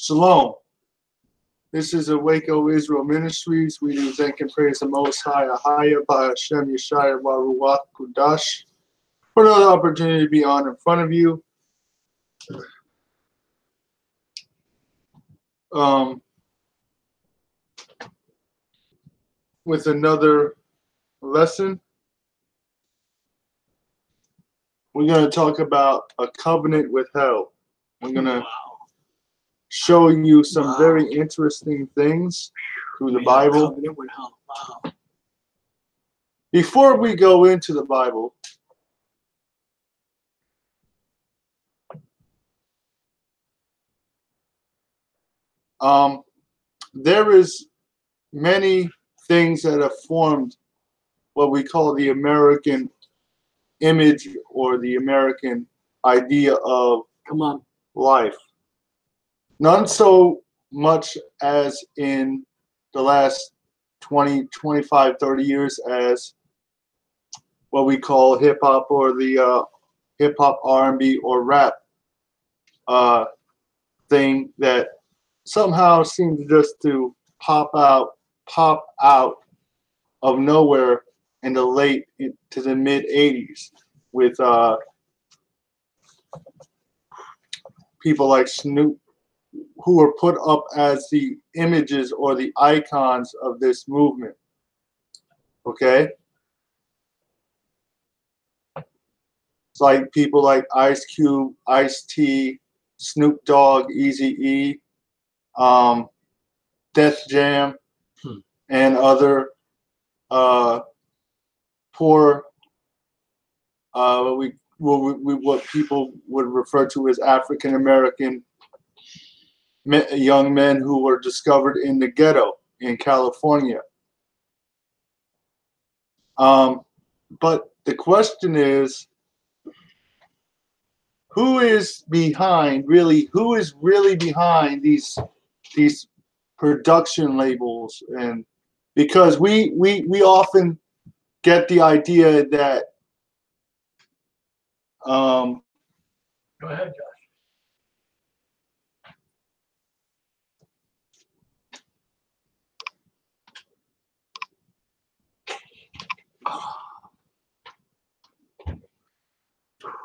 Shalom. This is a Waco Israel Ministries. We do thank and praise the Most High, Ahayah, bahashem, Yashayah, Barak, Kudash, for another opportunity to be on in front of you. With another lesson. We're going to talk about a covenant with hell. We're going to show you some very interesting things through the Bible. Wow. Before we go into the Bible, there is many things that have formed what we call the American image or the American idea of life. None so much as in the last 20, 25, 30 years as what we call hip-hop or the hip-hop R&B or rap thing that somehow seemed just to pop out of nowhere in the late to the mid 80s with people like Snoop, who were put up as the images or the icons of this movement. Okay? It's like people like Ice Cube, Ice-T, Snoop Dogg, Eazy-E, Def Jam, and other poor, what people would refer to as African American young men who were discovered in the ghetto in California. But the question is, who is really behind these production labels? And because we often get the idea that Go ahead, Josh.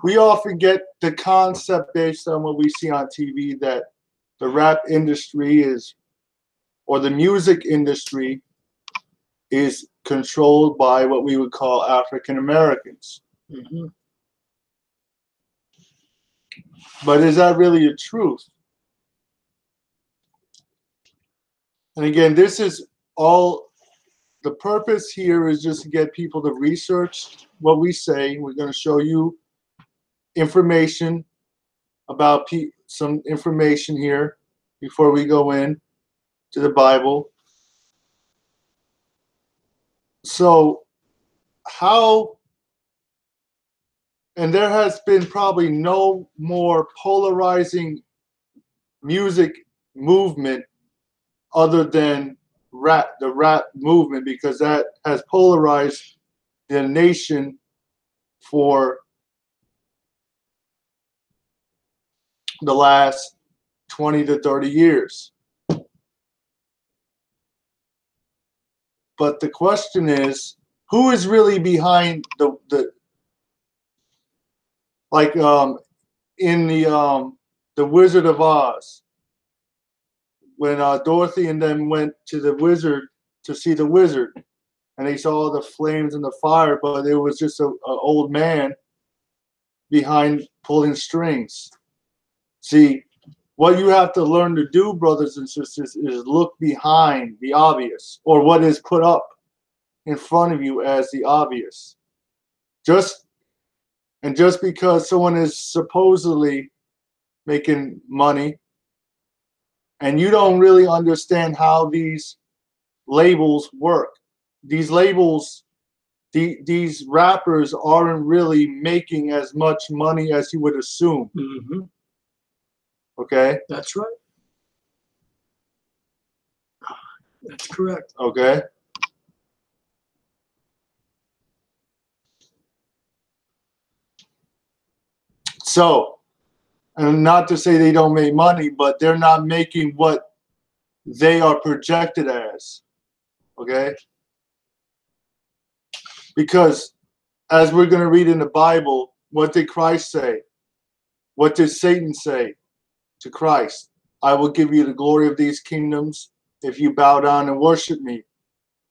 we often get the concept based on what we see on TV that the rap industry is, or the music industry is controlled by what we would call African Americans. But is that really the truth? And again, this is all, the purpose here is just to get people to research what we say. We're going to show you information about some information here before we go in to the Bible. So how, and there has been probably no more polarizing music movement other than the rap movement, because that has polarized the nation for the last 20 to 30 years. But the question is, who is really behind in the Wizard of Oz, when Dorothy and them went to the wizard to see the wizard, and they saw the flames and the fire, but it was just an old man behind pulling strings. See, what you have to learn to do, brothers and sisters, is look behind the obvious, or what is put up in front of you as the obvious. Just because someone is supposedly making money, and you don't really understand how these labels work. These labels, these rappers aren't really making as much money as you would assume. Okay? That's right. That's correct. Okay? So, And not to say they don't make money, but they're not making what they are projected as. Okay? Because as we're going to read in the Bible, what did Christ say? What did Satan say to Christ? I will give you the glory of these kingdoms if you bow down and worship me.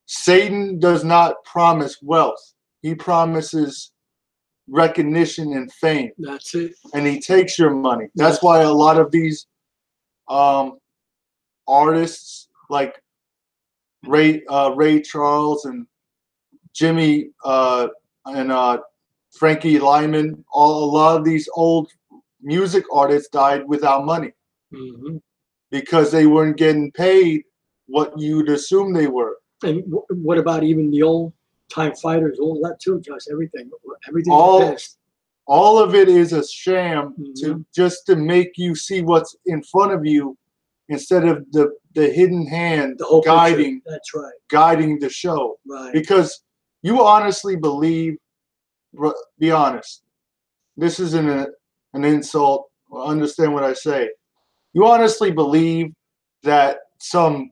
Satan does not promise wealth. He promises recognition and fame. That's it. And he takes your money. That's why a lot of these artists like Ray Charles and Jimmy and Frankie Lyman, a lot of these old music artists died without money because they weren't getting paid what you'd assume they were. And what about even the old time fighters? All that too, Josh. Everything. All of it is a sham to make you see what's in front of you instead of the hidden hand guiding. That's right. Guiding the show. Right. Because you honestly believe. Be honest. This isn't an insult. Understand what I say. You honestly believe that some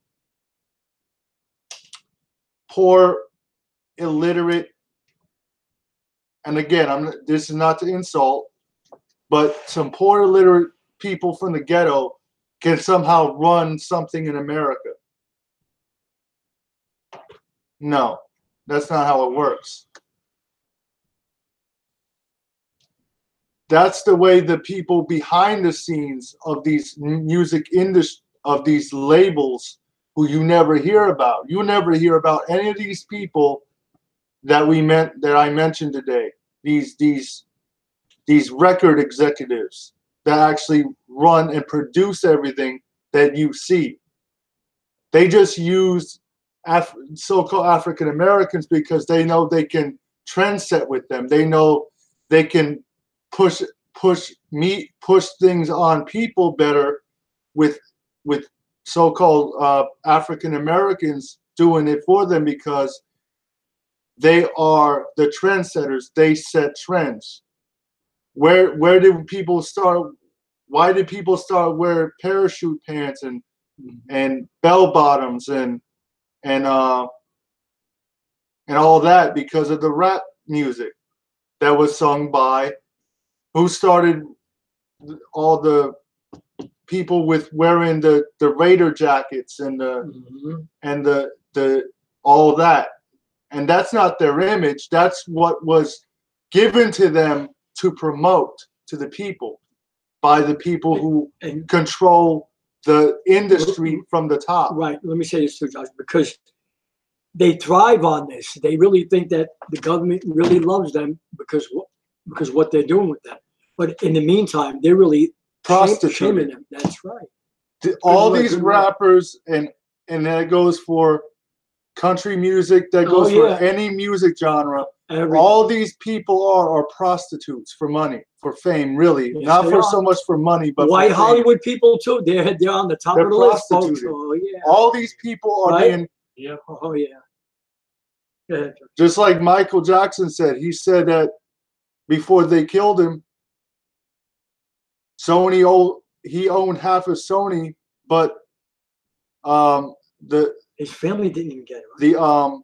poor, illiterate, and again, this is not to insult, but some poor, illiterate people from the ghetto can somehow run something in America. No, that's not how it works. That's the way the people behind the scenes of these music industry, of these labels, who you never hear about. You never hear about any of these people that I mentioned today. These record executives that actually run and produce everything that you see. They just use so-called African Americans because they know they can trend set with them. They know they can push things on people better with so-called African Americans doing it for them because they are the trendsetters. They set trends. Where did people start? Why did people start wearing parachute pants and bell bottoms and all that? Because of the rap music that was sung by who started all the people with wearing the Raider jackets and the all that. And that's not their image. That's what was given to them to promote to the people by the people who control the industry from the top. Right. Let me say this too, Josh, because they thrive on this. They really think that the government really loves them because what they're doing with them. But in the meantime, they're really shaming them. That's right. All these rappers, and that goes for country music, that goes for any music genre. All these people are prostitutes for money, for fame, really. Yes, not for so much for money, but white Hollywood people too. They're on the top of the list, folks. Oh, yeah. All these people are being. Yeah. Oh yeah. Go ahead. Just like Michael Jackson said, he said that before they killed him, he owned half of Sony, but his family didn't even get it. Right?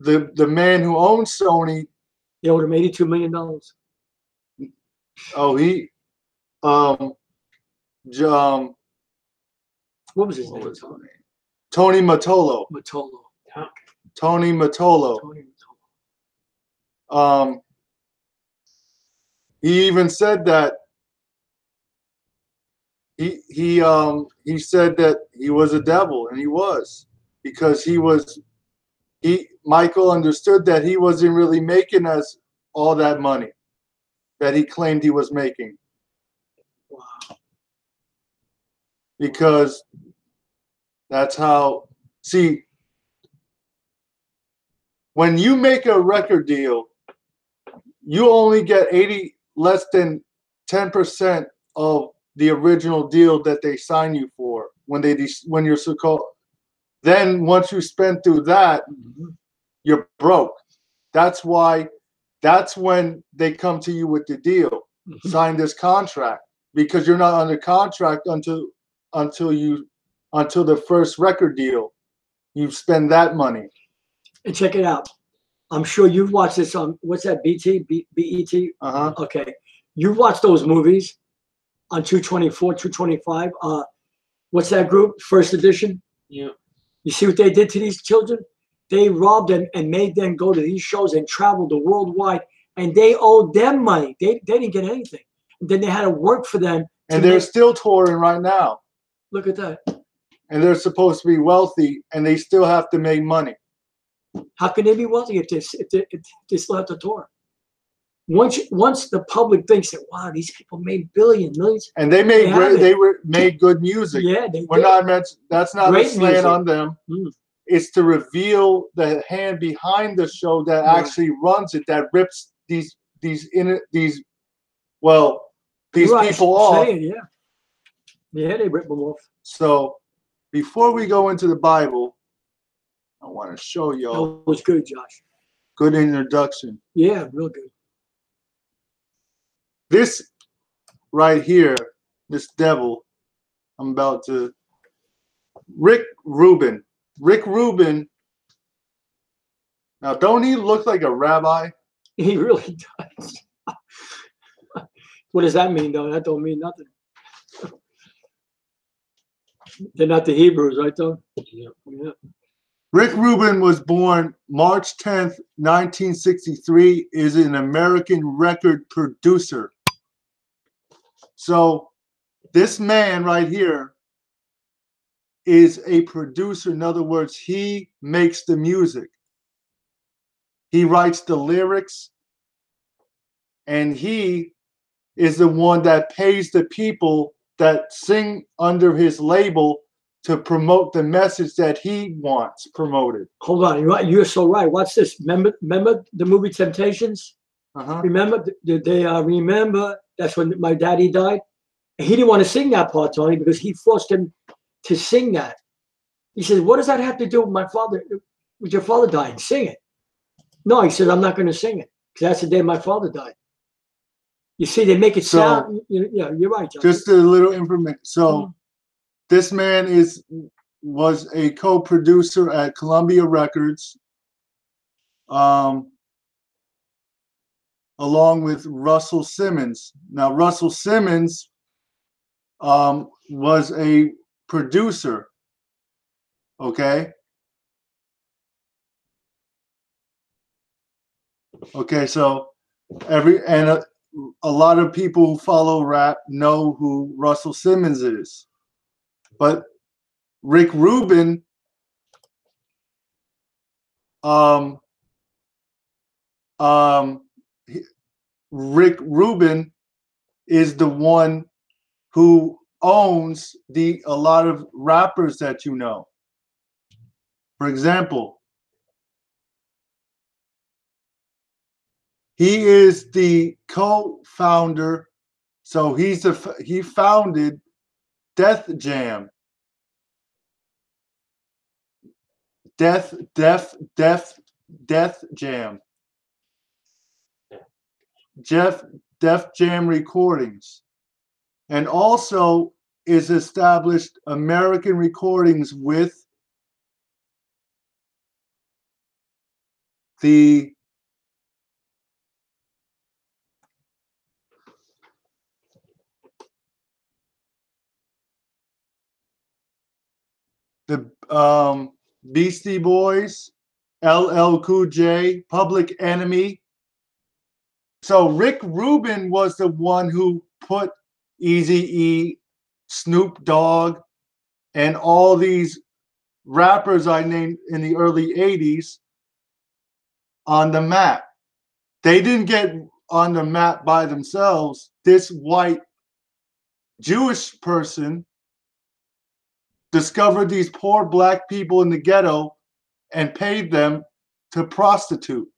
The man who owned Sony, they owed him $82 million. Oh, what was his name? Tony Mottola. Tony Mottola. He even said that he said that he was a devil, and he was, because Michael understood that he wasn't really making us all that money that he claimed he was making. Wow. Because that's how, see, when you make a record deal, you only get less than 10% of the original deal that they sign you for when you're so-called. Then once you spend through that, you're broke. That's when they come to you with the deal. Sign this contract. because you're not under contract until the first record deal. You spend that money. And check it out. I'm sure you've watched this on, what's that, BET? Uh-huh. Okay. You've watched those movies on 224, 225. What's that group? First Edition? Yeah. You see what they did to these children? They robbed them and made them go to these shows and travel the worldwide, and they owed them money. They didn't get anything. And then they had to work for them. And they're still touring right now. Look at that. And they're supposed to be wealthy, and they still have to make money. How can they be wealthy if they still have to tour? Once the public thinks that, wow, these people made billions, millions, and they made made good music. Yeah, that's not great a slant music on them. It's to reveal the hand behind the show that actually runs it, that rips these people off. Yeah, they rip them off. So before we go into the Bible, I want to show y'all. That was good, Josh. Good introduction. Yeah, real good. This right here, this devil, I'm about to. Rick Rubin. Rick Rubin. Now, don't he look like a rabbi? He really does. What does that mean, though? That don't mean nothing. They're not the Hebrews, right, though? Yeah. Rick Rubin was born March 10th, 1963, is an American record producer. So this man right here is a producer. In other words, he makes the music. He writes the lyrics, and he is the one that pays the people that sing under his label to promote the message that he wants promoted. Hold on, you're so right. Watch this. Remember the movie Temptations? Remember? Did they remember? That's when my daddy died. And he didn't want to sing that part, Tony, because he forced him to sing that. He says, "What does that have to do with my father? With your father dying? Sing it." No, he said, "I'm not going to sing it because that's the day my father died." You see, they make it sound. Yeah, you're right, John. Just a little information. So this man was a co-producer at Columbia Records, along with Russell Simmons. Now, Russell Simmons was a producer. Okay. Okay, so a lot of people who follow rap know who Russell Simmons is. But Rick Rubin Rick Rubin is the one who owns a lot of rappers that you know. For example, he is the co-founder, so he founded Def Jam. Def Jam. Def Jam Recordings. And also is established American Recordings with the Beastie Boys, LL Cool J, Public Enemy. So Rick Rubin was the one who put Eazy-E, Snoop Dogg, and all these rappers I named in the early 80s on the map. They didn't get on the map by themselves. This white Jewish person discovered these poor black people in the ghetto and paid them to prostitute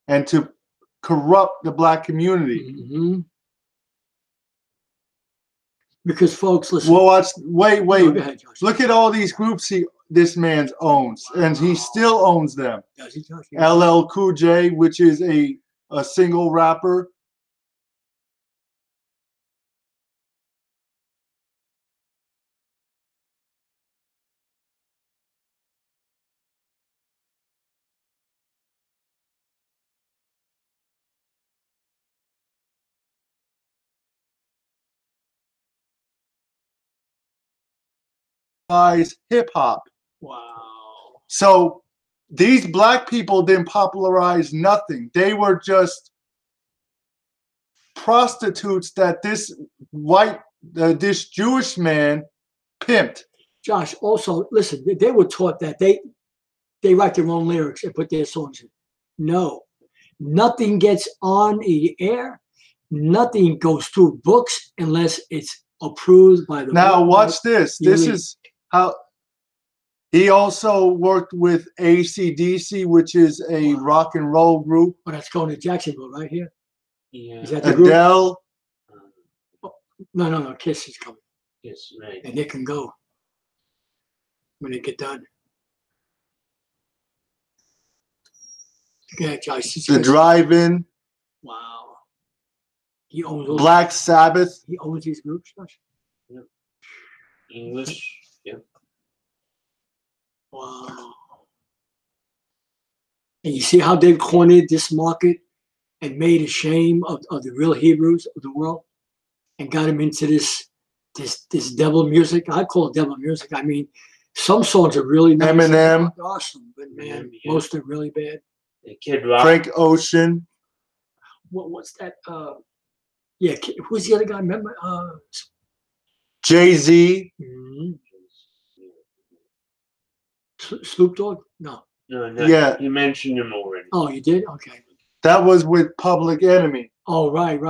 and to corrupt the black community. Mm-hmm. Because folks, listen. Well, wait. No, go ahead, Josh. Look at all these groups this man owns, and he still owns them. Does he, Josh? LL Cool J, which is a single rapper. popularized hip hop. Wow. So these black people didn't popularize nothing. They were just prostitutes that this Jewish man pimped. Josh, also, listen, they were taught that they write their own lyrics and put their songs in. No, nothing gets on the air. Nothing goes through books unless it's approved by the. Now watch this. This is how he also worked with ACDC, which is a rock and roll group. Oh, that's going to Jacksonville right here. Yeah. Is that the group? Adele. Oh, no. Kiss is coming. Yes, right. And they can go when they get done. Yeah, Josh. The Drive-In. Wow. He owns those, Black Sabbath. He owns these groups, Josh. Yep. English. Yep. Wow. And you see how they've cornered this market and made a shame of the real Hebrews of the world and got them into this devil music. I call it devil music. I mean, some songs are really nice. Eminem. Awesome, but man, Yeah. most are really bad. The Kid Rock. Frank Ocean. What's that? Yeah, who's the other guy? Remember? Jay-Z. Snoop Dogg? No. No, Yeah. You mentioned him already. Oh, you did? Okay. That was with Public Enemy. Oh, right.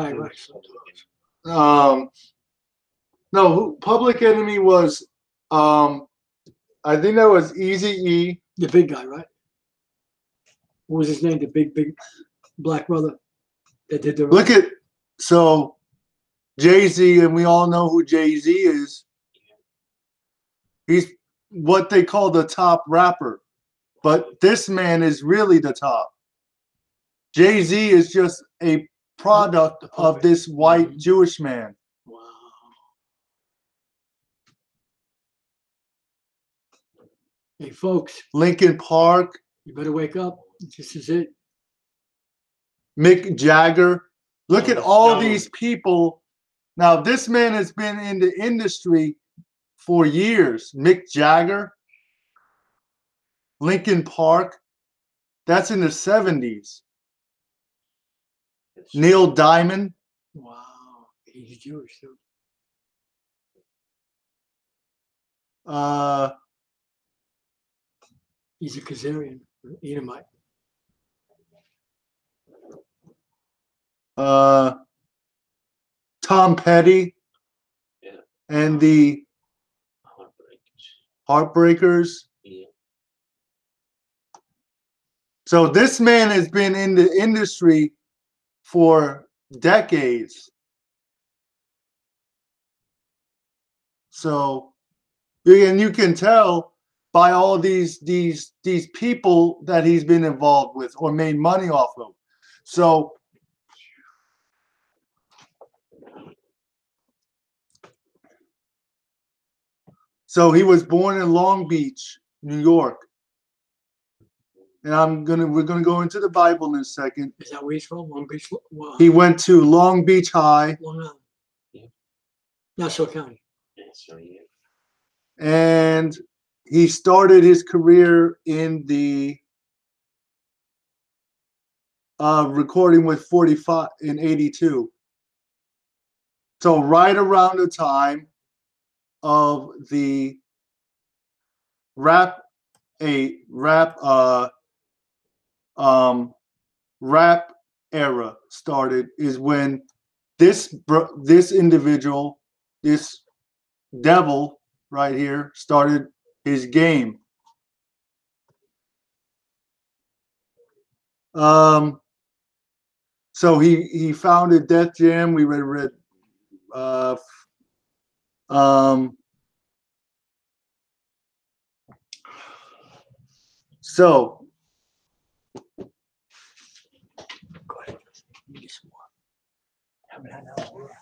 No, Public Enemy was, I think that was Eazy-E. The big guy, right? What was his name? The big black brother that did the. Look at, so Jay-Z, and we all know who Jay-Z is. He's what they call the top rapper. But this man is really the top. Jay-Z is just a product of this white Jewish man. Wow. Hey, folks. Linkin Park. You better wake up. This is it. Mick Jagger. Look at all these people. Now, this man has been in the industry for years. Mick Jagger. Linkin Park. That's in the 70s. Neil Diamond. Wow. He's Jewish, too. He's a Khazarian, Edomite. Tom Petty. Yeah. And the Heartbreakers. Yeah. So this man has been in the industry for decades. So, and you can tell by all these people that he's been involved with or made money off of. So he was born in Long Beach, New York. And we're gonna go into the Bible in a second. Is that where he's from? Long Beach? Wow. He went to Long Beach High. Long Island. Yeah. Nassau County. Yeah. And he started his career in the recording with 45 in 82. So right around the time of the rap era started is when this individual, this devil right here, started his game. So he founded Def Jam. We read so Go ahead. Get some more. Haven't had that work.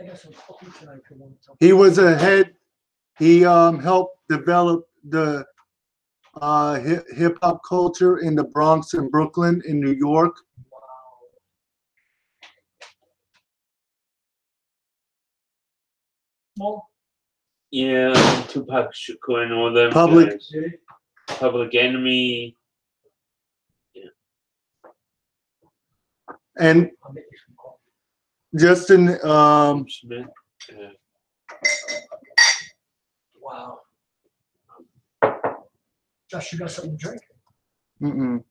I got some coffee tonight if you want to talk. he was a head. He helped develop the hip hop culture in the Bronx and Brooklyn in New York. Well, Yeah, Tupac Shakur and all them Public- guys. Public Enemy. And I'll make you some coffee. Justin, Smith. Wow. Josh, you got something to drink? mm-mm.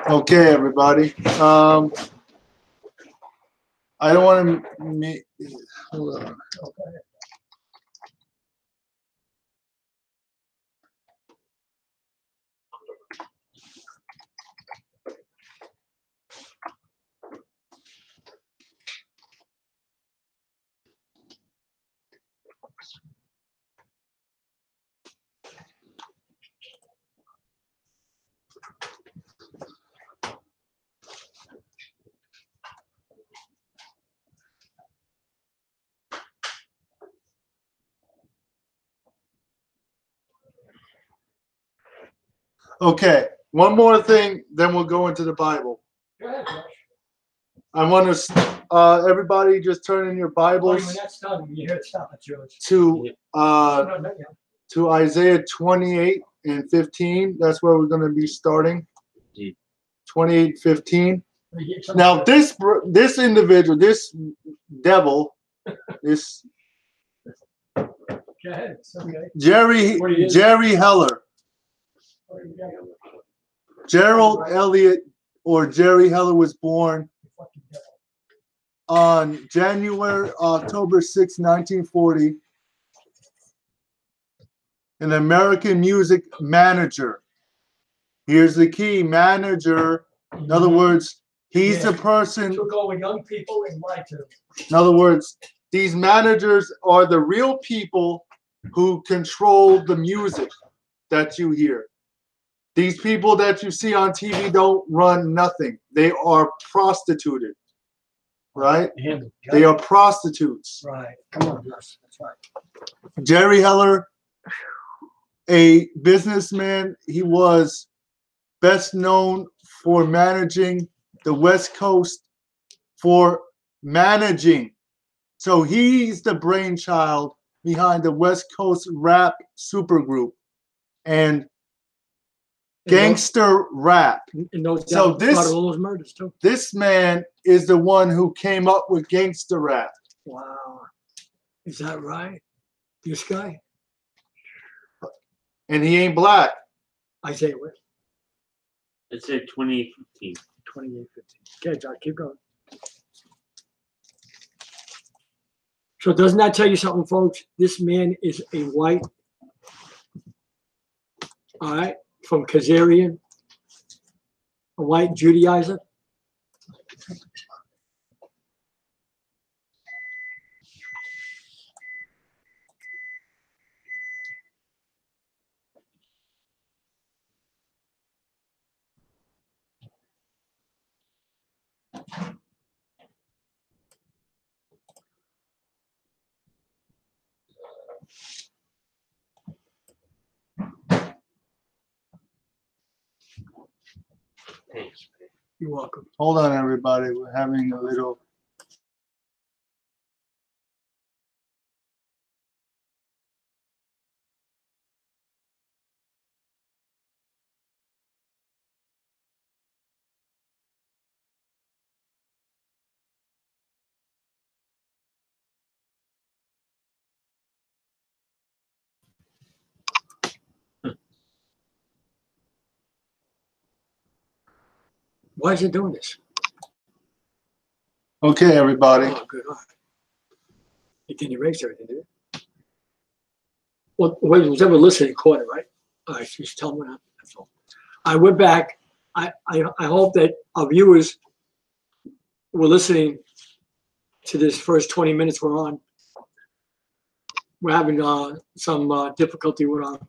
Okay, everybody. I don't want to meet. Hold on. Okay. Okay, one more thing, then we'll go into the Bible. Go ahead, Josh. I want to, everybody, just turn in your Oh, when Bibles that's done, when you hear it stop, it's yours. to No, not yet. to Isaiah 28 and 15. That's where we're going to be starting. 28:15. You get something Now, to- this individual, this devil, this Go ahead. It's okay. Jerry What he is? Heller, What do you got? Gerald Elliott, or Jerry Heller, was born You fucking devil. on October 6, 1940, an American music manager. Here's the key: manager. In other words, he's Yeah. the person. Took all the young people and lied to them. In other words, these managers are the real people who control the music that you hear. These people that you see on TV don't run nothing. They are prostituted, right? They are prostitutes. Right. Come on, Josh. That's right. Jerry Heller, a businessman, he was best known for managing the West Coast, for managing. So he's the brainchild behind the West Coast rap supergroup and gangster rap. And those So guys this- started all those murders too. This man is the one who came up with gangster rap. Wow. Is that right? This guy? And he ain't black. Isaiah, what? It said 2015. 28:15. Okay, John, keep going. So doesn't that tell you something, folks? This man is a white, all right, from Khazarian, a white Judaizer. Thanks, man. You're welcome. Hold on, everybody. We're having a little. Why is he doing this? Okay, everybody. Oh, good. All right. It didn't erase everything, did it? Well, wait, was ever listening, caught it, right? All right, just tell me that. That's all. I went back. I hope that our viewers were listening to this first 20 minutes we're on. We're having some difficulty with our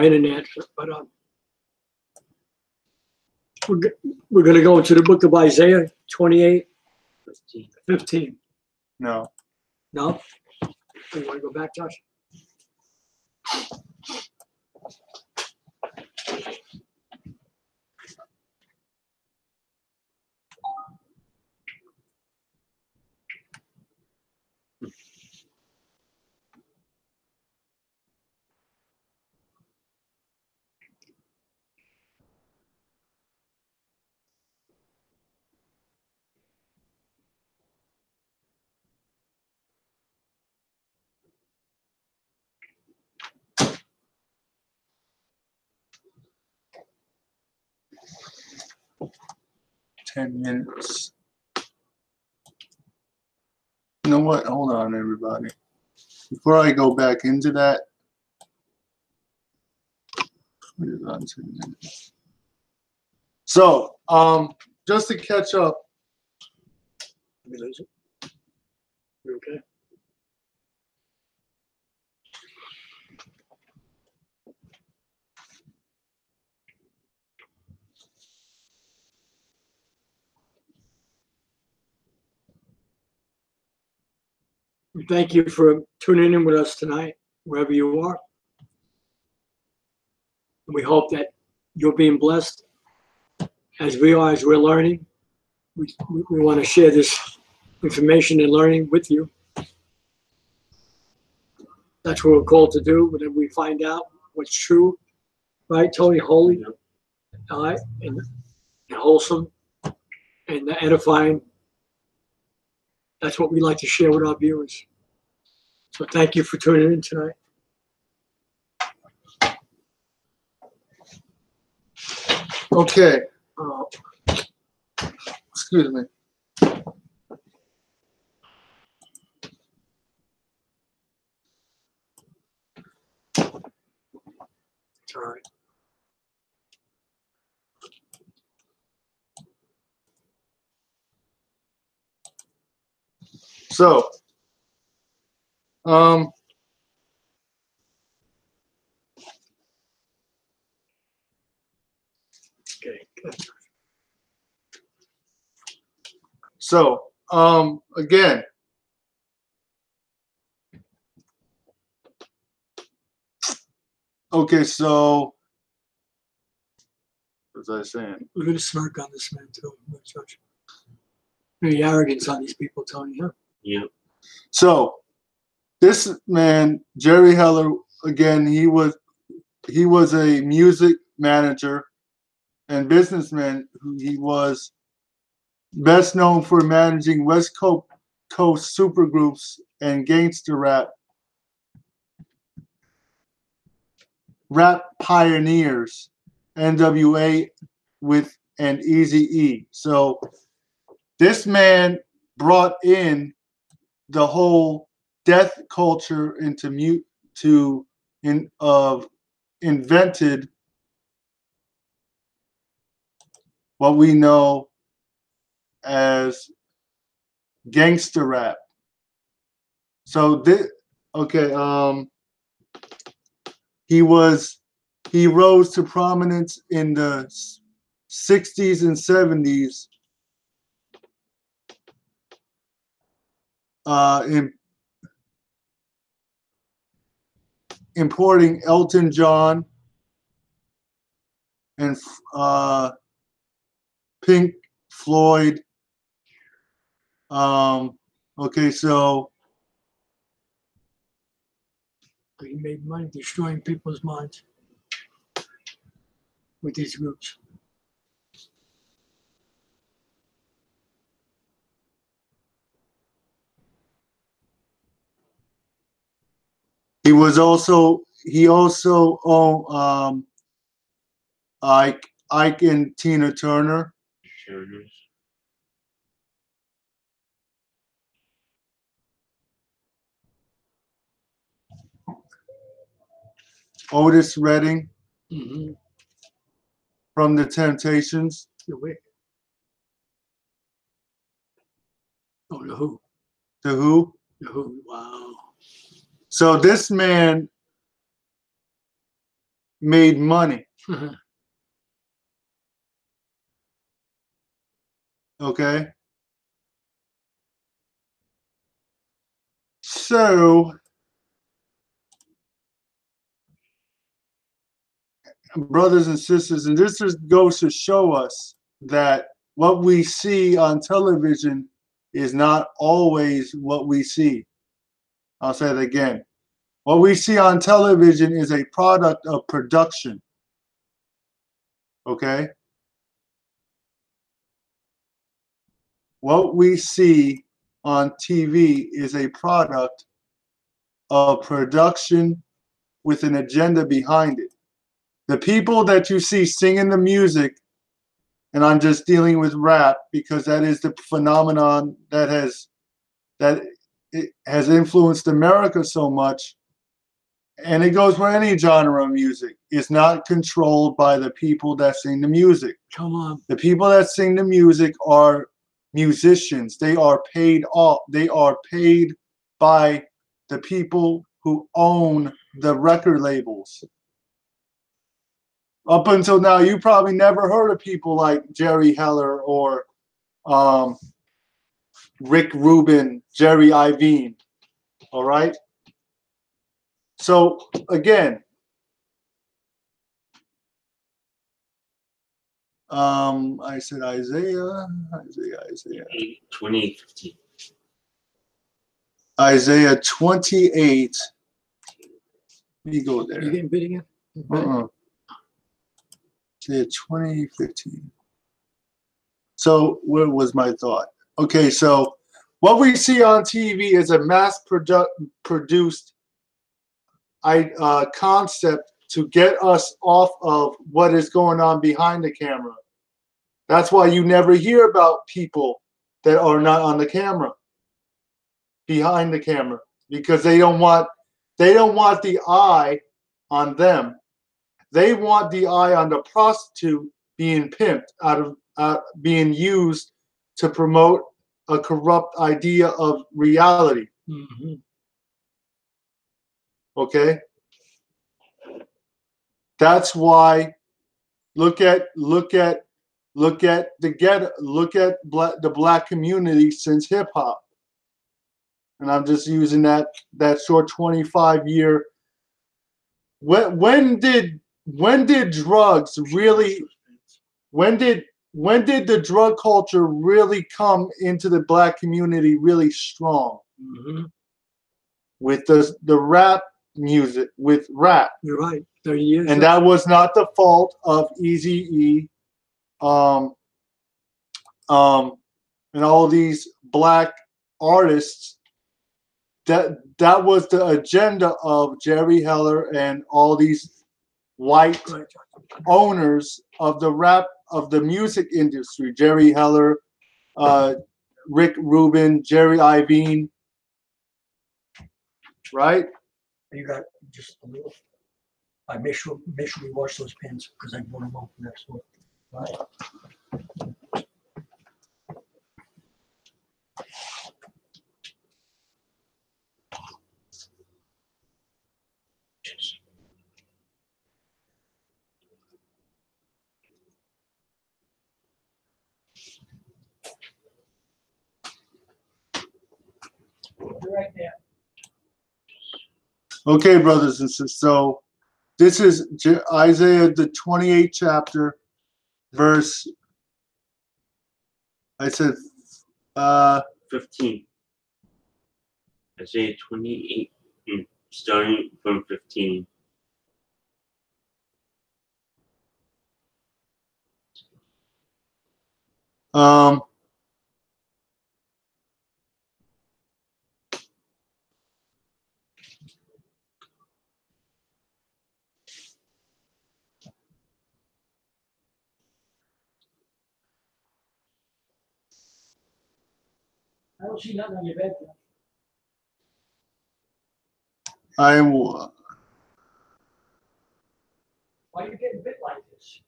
internet, but we're going to go into the book of Isaiah 28:15. No. No? You want to go back, Josh? 10 minutes. You know what? Hold on, everybody. Before I go back into that, so just to catch up. Let me lose it. You okay? Thank you for tuning in with us tonight, wherever you are. We hope that you're being blessed as we are, as we're learning. We want to share this information and learning with you. That's what we're called to do. Whenever we find out what's true, right? Totally holy, and wholesome, and edifying. That's what we like to share with our viewers. So thank you for tuning in tonight. Okay. Excuse me. It's all right. So, Okay, good. so, again, okay, so, what was I saying? We're going to smirk on this man too. Very arrogance on these people, Tony, huh? Yeah. So, this man, Jerry Heller, again, he was a music manager and businessman. He was best known for managing West Coast supergroups and gangster rap pioneers, NWA with and Eazy-E. So this man brought in the whole death culture into invented what we know as gangster rap. So this, okay, he rose to prominence in the 60s and 70s in importing Elton John and Pink Floyd. Okay, so He made money destroying people's minds with these groups. he also owned Ike and Tina Turner. Sure. Otis Redding Mm-hmm. from the Temptations. The Wick. Oh, the Who. The Who. The Who. Wow. So this man made money. Okay. So brothers and sisters, and this just goes to show us that what we see on television is not always what we see. I'll say it again. What we see on television is a product of production. Okay? What we see on TV is a product of production with an agenda behind it. The people that you see singing the music and I'm just dealing with rap because that is the phenomenon that has influenced America so much, and it goes for any genre of music. It's not controlled by the people that sing the music. Come on. The people that sing the music are musicians. They are paid off. They are paid by the people who own the record labels. Up until now, you probably never heard of people like Jerry Heller or Rick Rubin, Jerry Iovine. All right. So again, I said Isaiah. 2015. Isaiah 28. Let me go there. You getting bid again? Isaiah 20:15. So where was my thought? Okay, so what we see on TV is a mass-produced concept to get us off of what is going on behind the camera. That's why you never hear about people that are not on the camera, behind the camera, because they don't want the eye on them. They want the eye on the prostitute being pimped being used to promote a corrupt idea of reality. Mm-hmm. Okay? That's why look at the black community since hip hop. And I'm just using that short 25-year. When did drugs really? When did the drug culture really come into the black community really strong? Mm-hmm. With the rap music, with rap. You're right. 30 years. And that was not the fault of Eazy-E, and all these black artists. That was the agenda of Jerry Heller and all these white owners of the music industry. Jerry Heller, Rick Rubin, Jerry Iovine, right? You got just a little. I make sure we wash those pins because I want them off next one. All right. Right there. Okay, brothers and sisters. So this is Isaiah, the 28th chapter, verse. I said 15. Isaiah 28, starting from 15. I don't see nothing on your bed. I am. Why are you getting bit like this?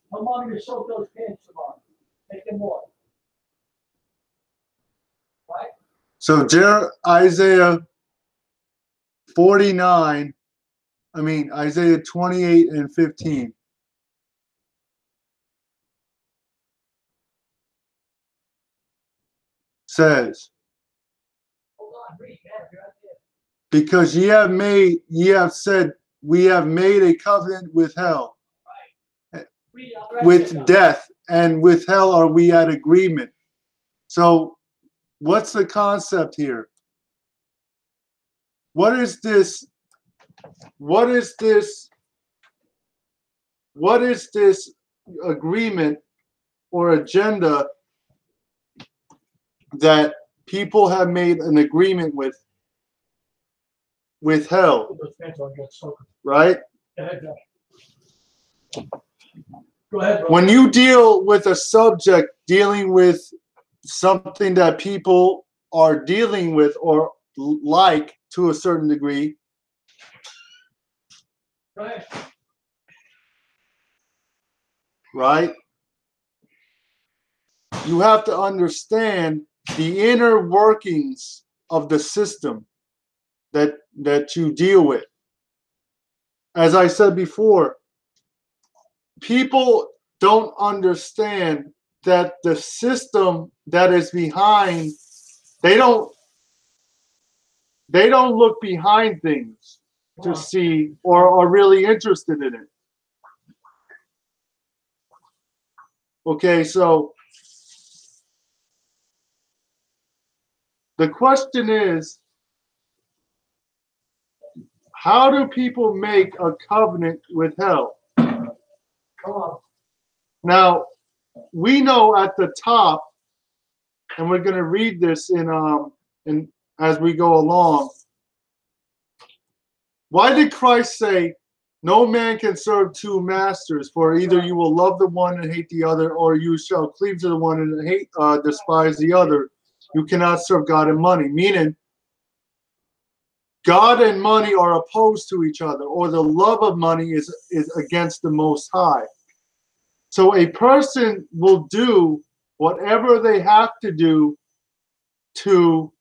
Tell mommy to soak those pants tomorrow. Take them off. Right? So Isaiah 49. Isaiah 28 and 15. Says, Hold on, read that. You're right there. because ye have said, we have made a covenant with hell, Right. Read it, right with there. death, and with hell are we at agreement. So what's the concept here? What is this agreement or agenda that people have made an agreement with with hell, right? Go ahead, Josh. Go ahead, bro. When you deal with a subject dealing with something that people are dealing with or like to a certain degree, Go ahead. right? You have to understand the inner workings of the system that you deal with. As I said before, people don't understand that the system that is behind, they don't look behind things to see or are really interested in it. Okay, so the question is, how do people make a covenant with hell? Come on. Now, we know at the top, and we're going to read this in as we go along. Why did Christ say, "No man can serve two masters, for either you will love the one and hate the other, or you shall cleave to the one and despise the other. You cannot serve God and money." Meaning, God and money are opposed to each other, or the love of money is against the Most High. So a person will do whatever they have to do to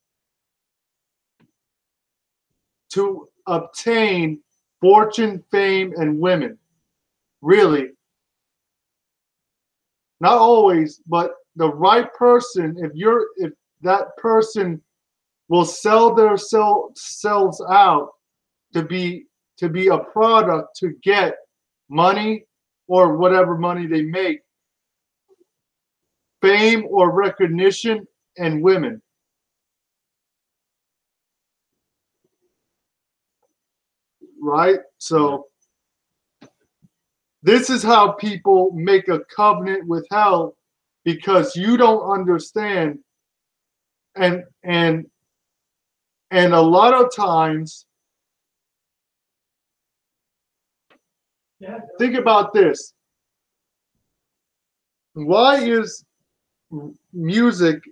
obtain fortune, fame, and women. Really. Not always, but the right person, if that person will sell themselves out to be a product to get money or whatever money they make, fame or recognition, and women. Right? So this is how people make a covenant with hell, because you don't understand, and a lot of times, think about this. Why is music,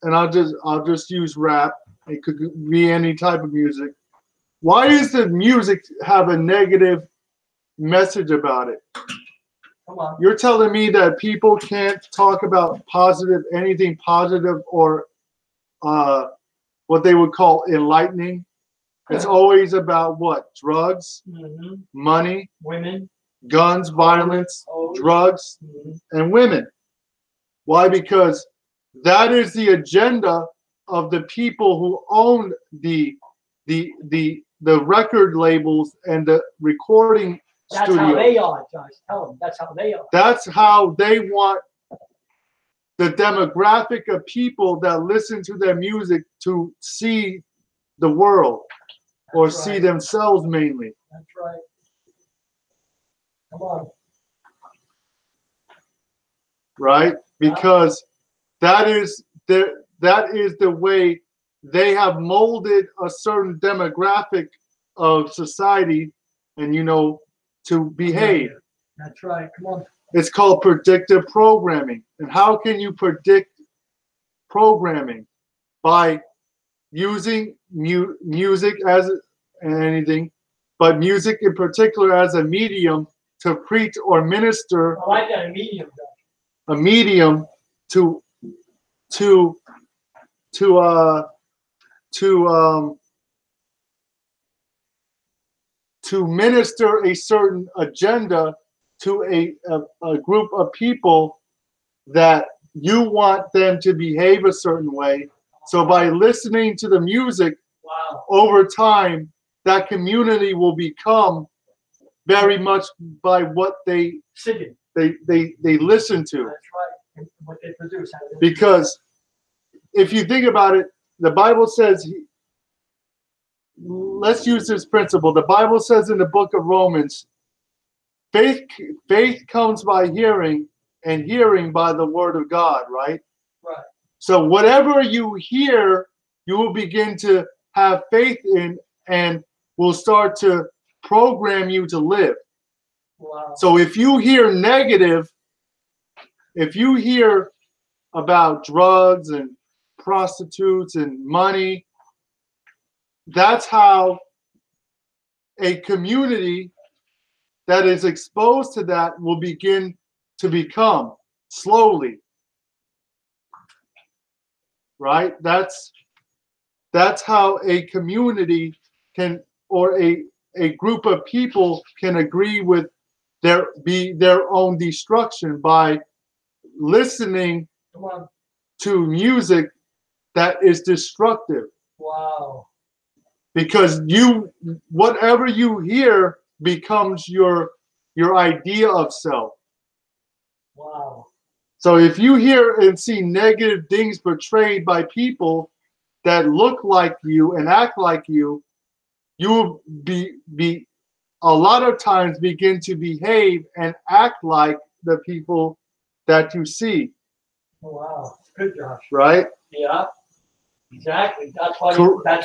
and I'll just use rap, it could be any type of music. Why does the music have a negative message about it? Come on. You're telling me that people can't talk about anything positive or what they would call enlightening? It's always about what? Drugs, money, women, guns, violence, drugs, and women. Why? Because that is the agenda of the people who own the record labels and the recording That's studios. how they are, Josh. Tell them that's how they are. That's how they want the demographic of people that listen to their music to see the world, or see themselves mainly. That's right. Come on. Right? Because that is the way they have molded a certain demographic of society, and to behave. That's right. Come on. It's called predictive programming. And how can you predict programming? By using music as anything, but music in particular as a medium to preach or minister. I like that, a medium. A medium to minister a certain agenda to a group of people that you want them to behave a certain way. So by listening to the music, over time, that community will become very much by what they listen to. That's right. And what they produce. Because if you think about it, the Bible says, let's use this principle. The Bible says in the book of Romans, faith comes by hearing, and hearing by the word of God, right? Right. So whatever you hear, you will begin to have faith in and will start to program you to live. Wow. So if you hear negative, if you hear about drugs and prostitutes and money, that's how a community that is exposed to that will begin to become slowly. Right? That's how a community can, or a group of people can agree with their own destruction by listening to music that is destructive. Wow. Because whatever you hear becomes your idea of self. Wow. So if you hear and see negative things portrayed by people that look like you and act like you, you will be a lot of times begin to behave and act like the people that you see. Wow. Good, Josh. Right? Yeah. Exactly. That's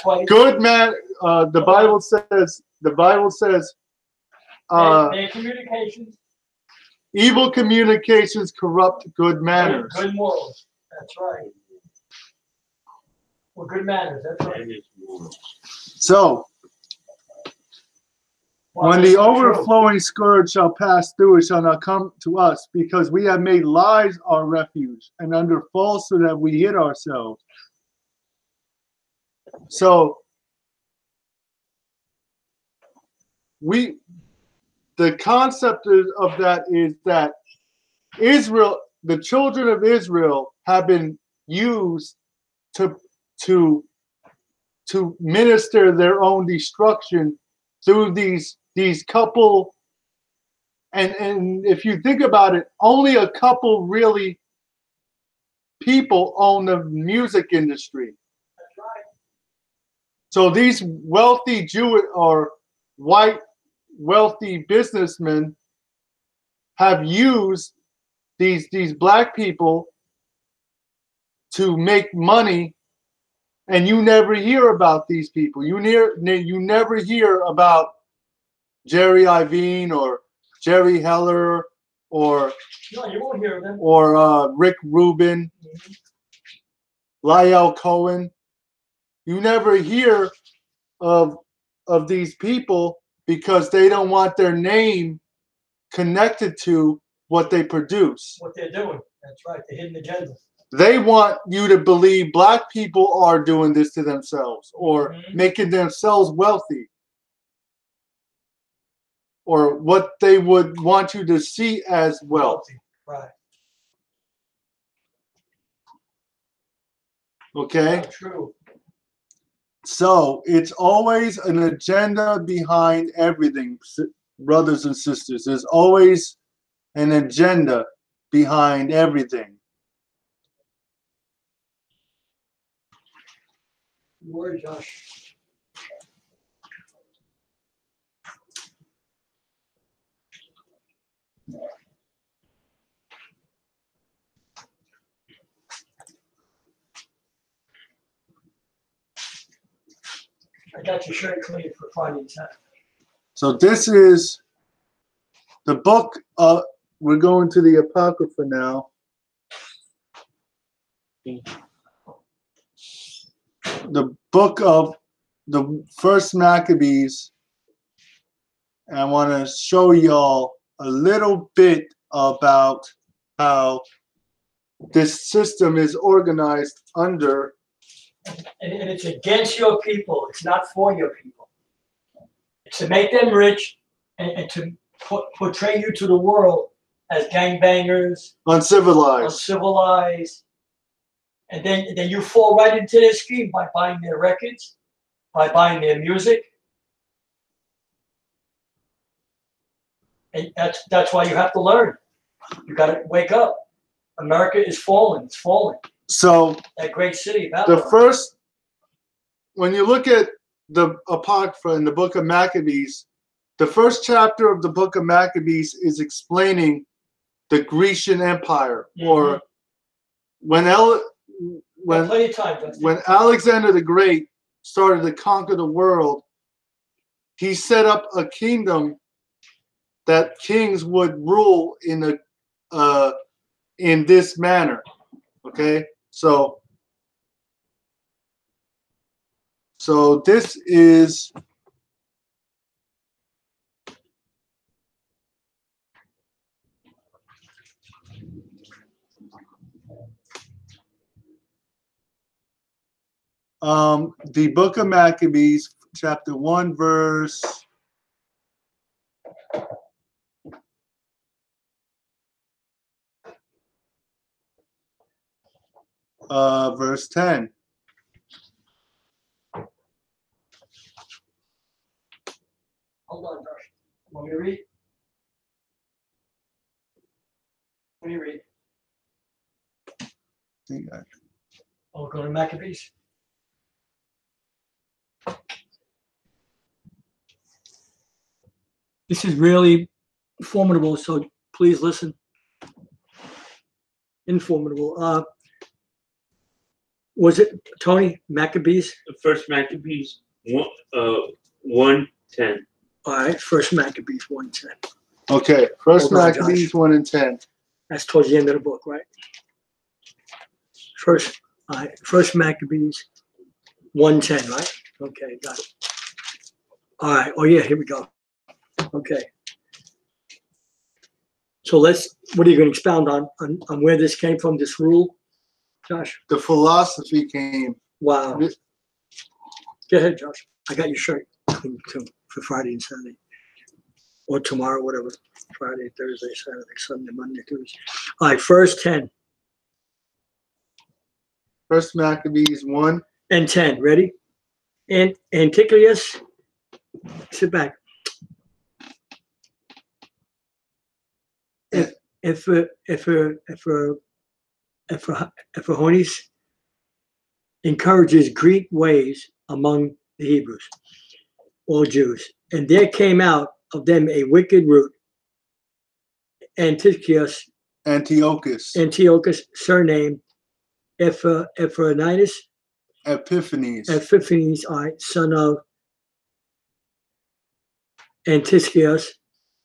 why. Good man. The Bible says. Their communications. Evil communications corrupt good manners. Good morals. That's right. Well, good manners. That's right. So, when the overflowing scourge shall pass through, it shall not come to us, because we have made lies our refuge, and under falsehood have we hid ourselves. So, the concept of that is that Israel, the children of Israel, have been used to minister their own destruction through these couple, and if you think about it, only a couple really people own the music industry. That's right. So these wealthy Jewish or white wealthy businessmen have used these black people to make money, and you never hear about these people. You never hear about Jerry Iovine or Jerry Heller or no, you won't hear them. Or Rick Rubin, Lyle Cohen. You never hear of these people because they don't want their name connected to what they produce. What they're doing. That's right. The hidden agenda. They want you to believe black people are doing this to themselves or making themselves wealthy, or what they would want you to see as wealth. Right. Okay? True. So it's always an agenda behind everything, brothers and sisters. There's always an agenda behind everything. Word, Josh. I got your shirt clean for Friday time. So this is the book. We're going to the Apocrypha now. The book of the first Maccabees. And I want to show y'all a little bit about how this system is organized under. And it's against your people. It's not for your people. It's to make them rich and to portray you to the world as gangbangers, uncivilized. And then you fall right into their scheme by buying their records, by buying their music. And that's why you have to learn. You got to wake up. America is falling. It's falling. So that great city, Babylon. The first, when you look at the Apocrypha in the book of Maccabees, the first chapter of the book of Maccabees is explaining the Grecian Empire, or when Alexander the Great started to conquer the world, he set up a kingdom that kings would rule in this manner. Okay, so this is the book of Maccabees, chapter 1, verse 10. Hold on, Josh. Want me to read? Let me read. Oh, go to Maccabees. This is really formidable, so please listen. Informable. Was it Tony Maccabees? The first Maccabees 1:10. All right, first Maccabees 1:10. Okay, first Hold on, Maccabees Josh. 1 and 10. That's towards the end of the book, right? First Maccabees 1:10, right? Okay, got it. All right. Oh yeah, here we go. Okay. So what are you going to expound on where this came from, this rule, Josh? The philosophy came. Wow. Go ahead, Josh. I got your shirt too for Friday and Saturday. Or tomorrow, whatever. Friday, Thursday, Saturday, Sunday, Monday, Tuesday. All right, first 10 First Maccabees 1. and 10. Ready? And Antiquius, sit back. If Honis encourages Greek ways among the Hebrews or Jews, and there came out of them a wicked root, Antiochus, surname Epaphroditus, Epiphanes, son of Antiochus,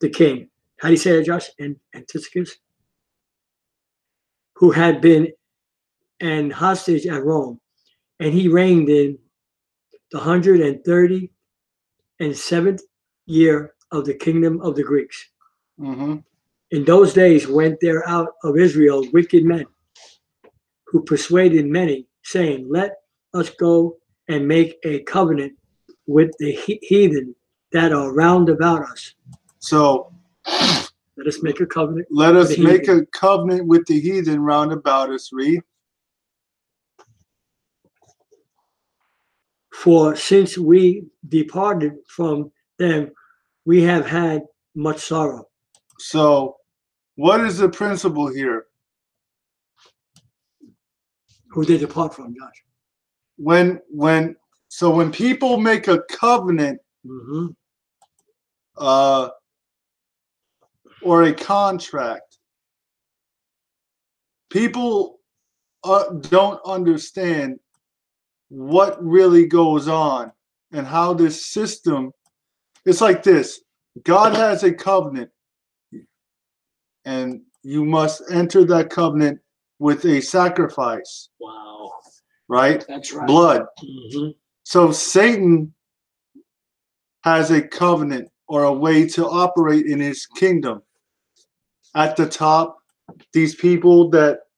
the king. How do you say that, Josh? Antiochus, who had been an hostage at Rome, and he reigned in the 137th year of the kingdom of the Greeks. Mm-hmm. In those days went there out of Israel wicked men, who persuaded many, saying, "Let us go and make a covenant with the heathen that are round about us." So let us make a covenant. Let us make a covenant with the heathen round about us. Read. For since we departed from them, we have had much sorrow. So, what is the principle here? Who they depart from, Josh? When people make a covenant, mm-hmm. Or a contract, people don't understand what really goes on and how this system. It's like this: God has a covenant, and you must enter that covenant with a sacrifice. Wow. Right? That's right. Blood. Mm-hmm. So Satan has a covenant or a way to operate in his kingdom. At the top, these people that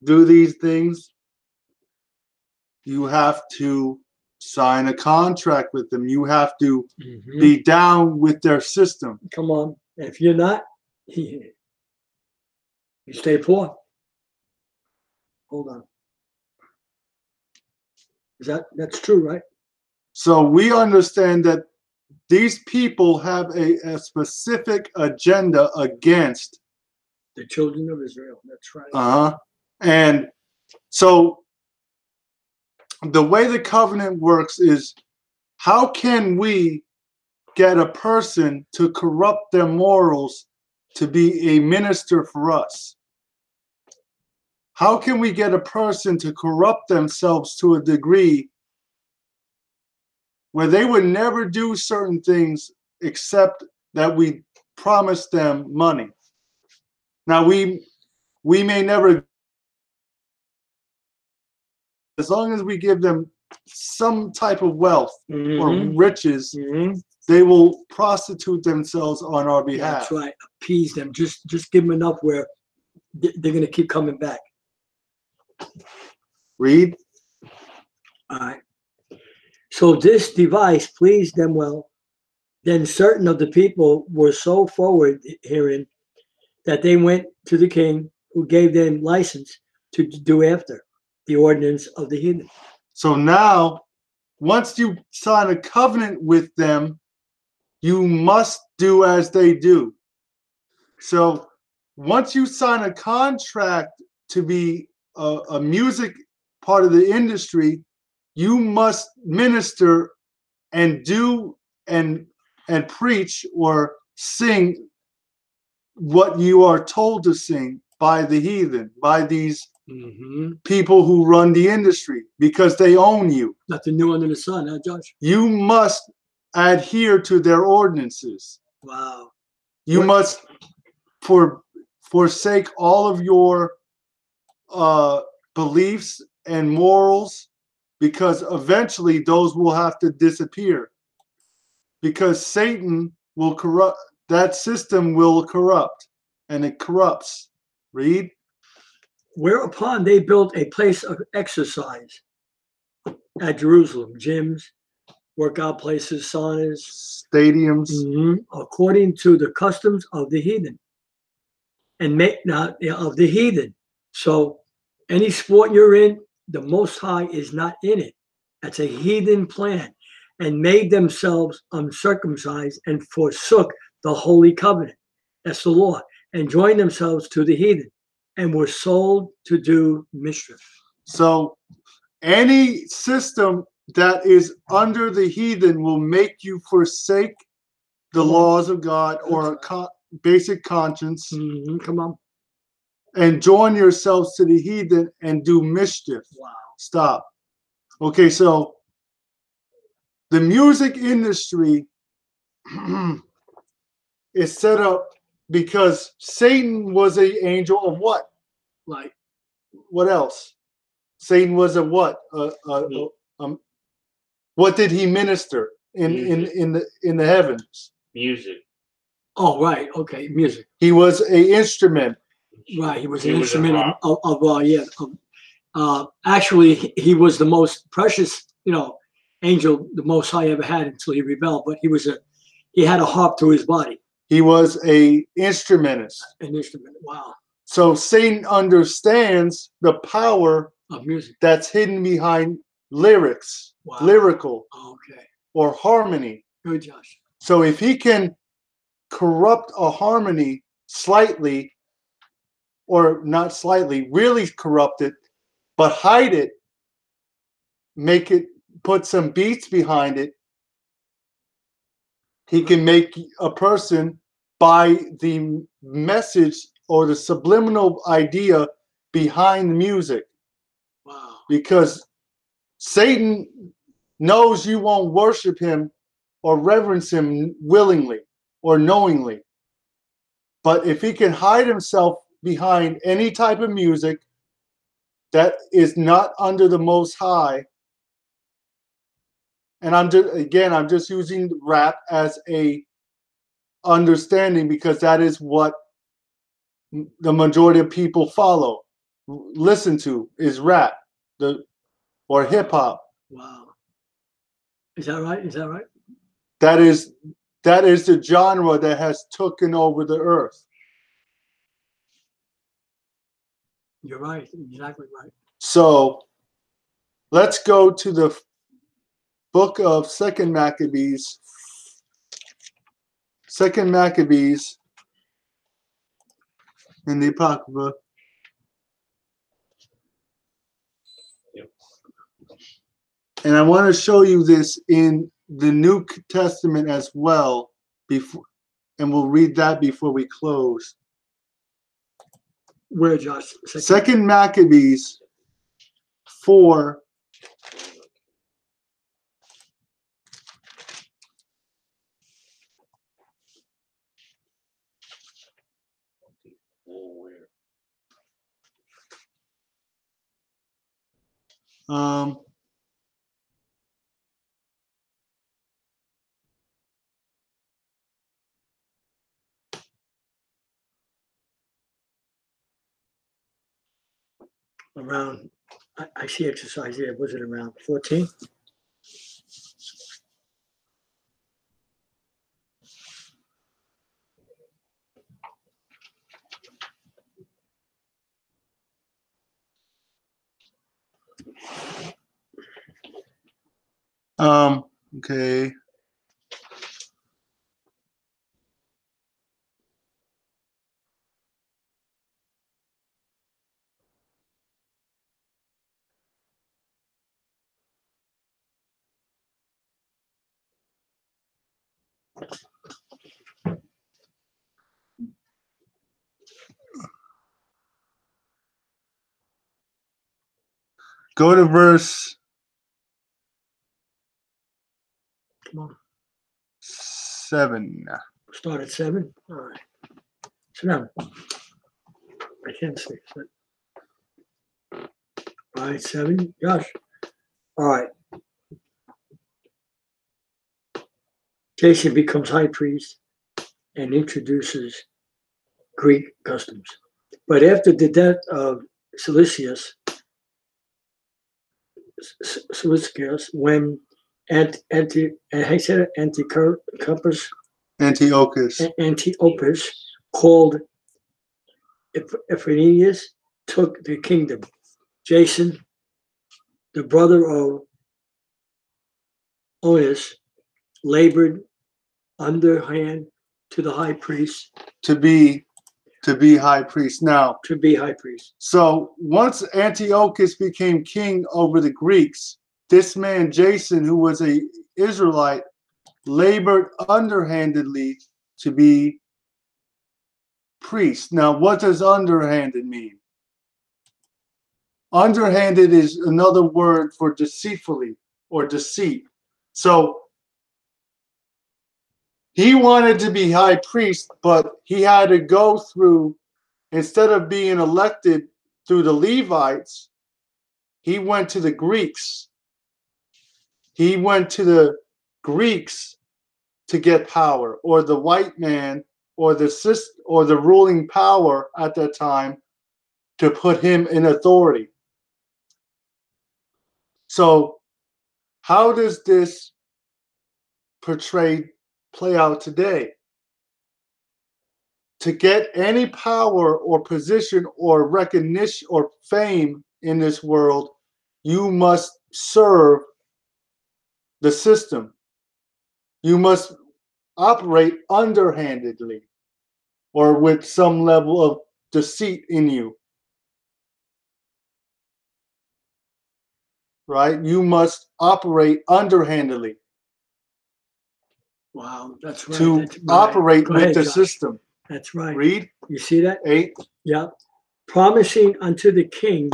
do these things, you have to sign a contract with them. You have to be down with their system. Come on. If you're not, you stay poor. Hold on. That's true, right? So we understand that these people have a specific agenda against the children of Israel. That's right. And so the way the covenant works is, how can we get a person to corrupt their morals to be a minister for us? How can we get a person to corrupt themselves to a degree where they would never do certain things except that we promised them money. Now we may never, as long as we give them some type of wealth or riches, they will prostitute themselves on our behalf. That's right. Appease them. Just give them enough where they're going to keep coming back. Read. All right. So this device pleased them well. Then certain of the people were so forward herein that they went to the king, who gave them license to do after the ordinance of the heathen. So now, once you sign a covenant with them, you must do as they do. So once you sign a contract to be a music part of the industry, you must minister and do and preach or sing what you are told to sing by the heathen, by these people who run the industry, because they own you. Nothing new under the sun, huh, Josh? You must adhere to their ordinances. Wow. You must forsake all of your beliefs and morals, because eventually those will have to disappear. Because Satan will corrupt, that system will corrupt, and it corrupts. Read. Whereupon they built a place of exercise at Jerusalem, gyms, workout places, saunas, Stadiums. According to the customs of the heathen, and of the heathen. So any sport you're in, the Most High is not in it. That's a heathen plan, and made themselves uncircumcised and forsook the holy covenant. That's the law, and joined themselves to the heathen, and were sold to do mischief. So any system that is under the heathen will make you forsake the laws of God or basic conscience. Come on. And join yourselves to the heathen and do mischief. Wow. Stop. Okay, so the music industry is set up because Satan was an angel of what? Like what else? Satan was a what? What did he minister in the heavens? Music. Oh, right. Okay, music. He was an instrument. Right, he was an instrument actually, he was the most precious, angel the Most High ever had until he rebelled. But he had a harp to his body. He was an instrumentist. An instrument. Wow. So Satan understands the power of music that's hidden behind lyrics, lyrical, or harmony. Good, Josh. So if he can corrupt a harmony slightly, or not slightly, really corrupt it, but hide it, make it, put some beats behind it, he can make a person buy the message or the subliminal idea behind the music. Wow. Because Satan knows you won't worship him or reverence him willingly or knowingly. But if he can hide himself behind any type of music that is not under the Most High, and I'm just using rap as a understanding because that is what the majority of people listen to is rap, or hip hop. Wow. Is that right? Is that right? That is the genre that has taken over the earth. You're right. Exactly right. So let's go to the book of Second Maccabees. Second Maccabees in the Apocrypha. Yep. And I want to show you this in the New Testament as well, and we'll read that before we close. Where, Josh? Second Maccabees 4. Um, Around, I see exercise there. Was it around 14? okay. Go to verse Come on. 7. Start at 7. All right. Sit down. I can't see. All right, 7. Josh. All right. Jason becomes high priest and introduces Greek customs. But after the death of Cilicius, when Antiochus called Ephraimius, took the kingdom. Jason, the brother of Onus, labored underhand to the high priest to be high priest. Now, to be high priest. so once Antiochus became king over the Greeks, this man Jason, who was a Israelite, labored underhandedly to be priest. Now, what does underhanded mean? Underhanded is another word for deceitfully or deceit. So he wanted to be high priest, but he had to go through, instead of being elected through the Levites, he went to the Greeks. He went to the Greeks to get power, or the white man, or the ruling power at that time, to put him in authority. So how does this play out today? To get any power or position or recognition or fame in this world, you must serve the system. You must operate underhandedly or with some level of deceit in you. Right? You must operate underhandedly. Wow, that's right. To That's right. operate with ahead, the Josh. system. That's right. Read You see that? 8. Yeah. Promising unto the king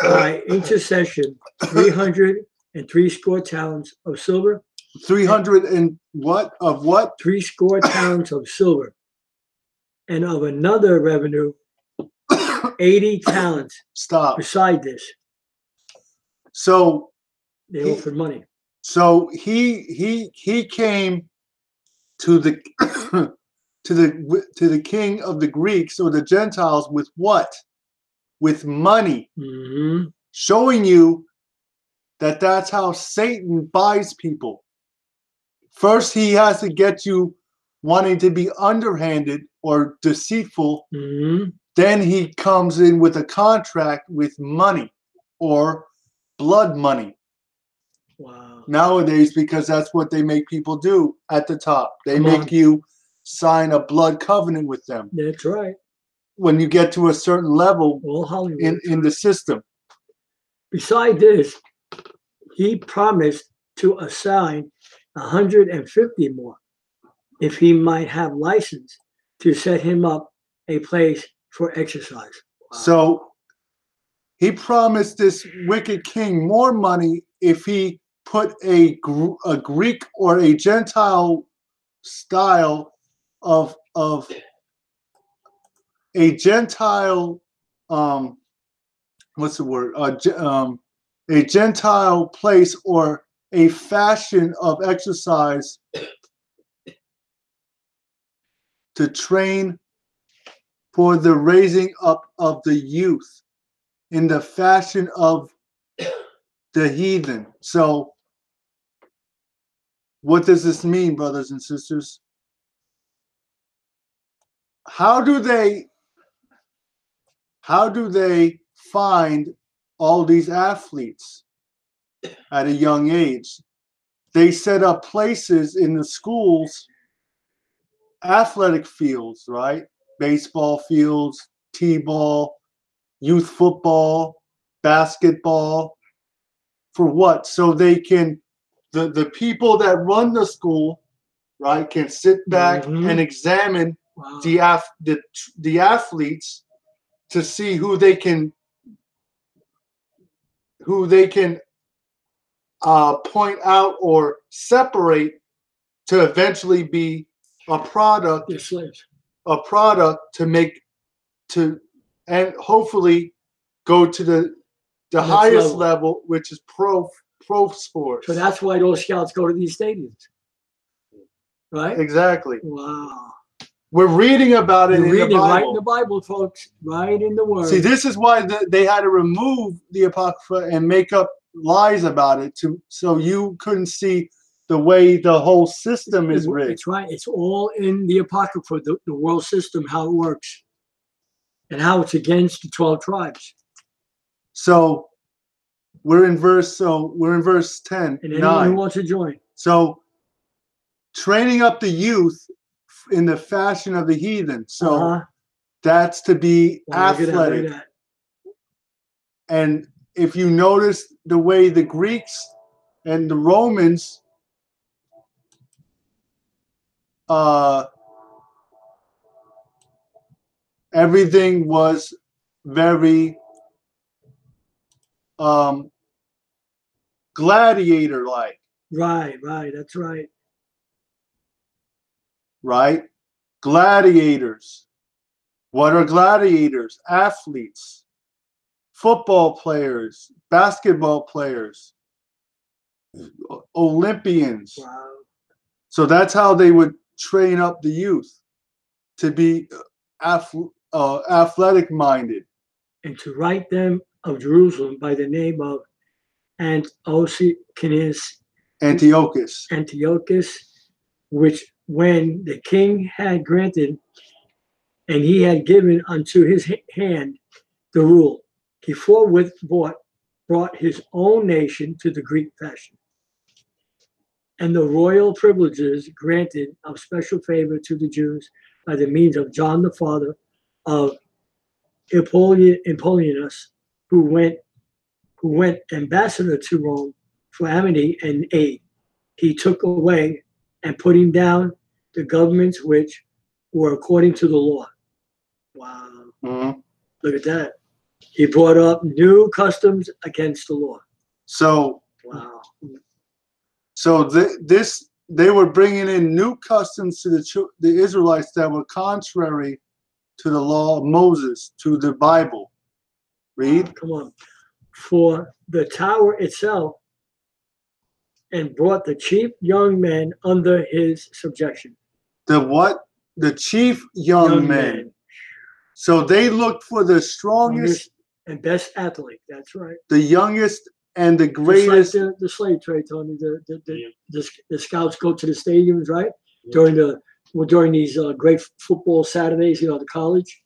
by intercession 360 talents of silver. 300 and what? Of what? 360 talents of silver. And of another revenue, 80 talents. Stop. Beside this. So they offered money. So he came to the to the king of the Greeks or the Gentiles with what? With money. Mm-hmm. Showing you that that's how Satan buys people. First, he has to get you wanting to be underhanded or deceitful. Mm-hmm. Then he comes in with a contract with money or blood money. Wow. Nowadays, because that's what they make people do at the top. They make you sign a blood covenant with them. That's right. When you get to a certain level in the system. Beside this, he promised to assign 150 more if he might have license to set him up a place for exercise. Wow. So he promised this wicked king more money if he put a Greek or a Gentile style of a Gentile, what's the word? a Gentile place or a fashion of exercise to train for the raising up of the youth in the fashion of the heathen. So what does this mean, brothers and sisters? How do they find all these athletes at a young age? They set up places in the schools, athletic fields, right? Baseball fields, t-ball, youth football, basketball. For what? So they can, the people that run the school, right, can sit back and examine the athletes to see who they can point out or separate to eventually be a product to make to and hopefully go to the highest level, which is pro sports. So that's why those scouts go to these stadiums, right? Exactly. Wow. We're reading about it in the Bible. Right in the Bible, folks. Right in the Word. See, this is why they had to remove the Apocrypha and make up lies about it so you couldn't see the way the whole system is rigged. It's right. It's all in the Apocrypha, the world system, how it works, and how it's against the 12 tribes. So we're in verse 10. And anyone who wants to join. So training up the youth in the fashion of the heathen. So that's to be athletic. Look at that. And if you notice the way the Greeks and the Romans everything was very gladiator-like. Right, that's right. Right? Gladiators. What are gladiators? Athletes, football players, basketball players, Olympians. Wow. So that's how they would train up the youth to be athletic-minded. And to write them of Jerusalem by the name of Antiochus, which when the king had granted, and he had given unto his hand the rule, he forthwith brought his own nation to the Greek fashion, and the royal privileges granted of special favor to the Jews by the means of John the father of Hippolytus, who went ambassador to Rome for amity and aid. He took away and putting down the governments which were according to the law. Wow. Mm-hmm. Look at that. He brought up new customs against the law. So, wow. So they were bringing in new customs to the Israelites that were contrary to the law of Moses, to the Bible. Read. Come on. For the tower itself, and brought the chief young men under his subjection. The what? The chief young men. So they looked for the strongest and best athlete. That's right. The youngest and the greatest. Just like the slave trade, Tony. The scouts go to the stadiums, right? Yeah. During these great football Saturdays, the college.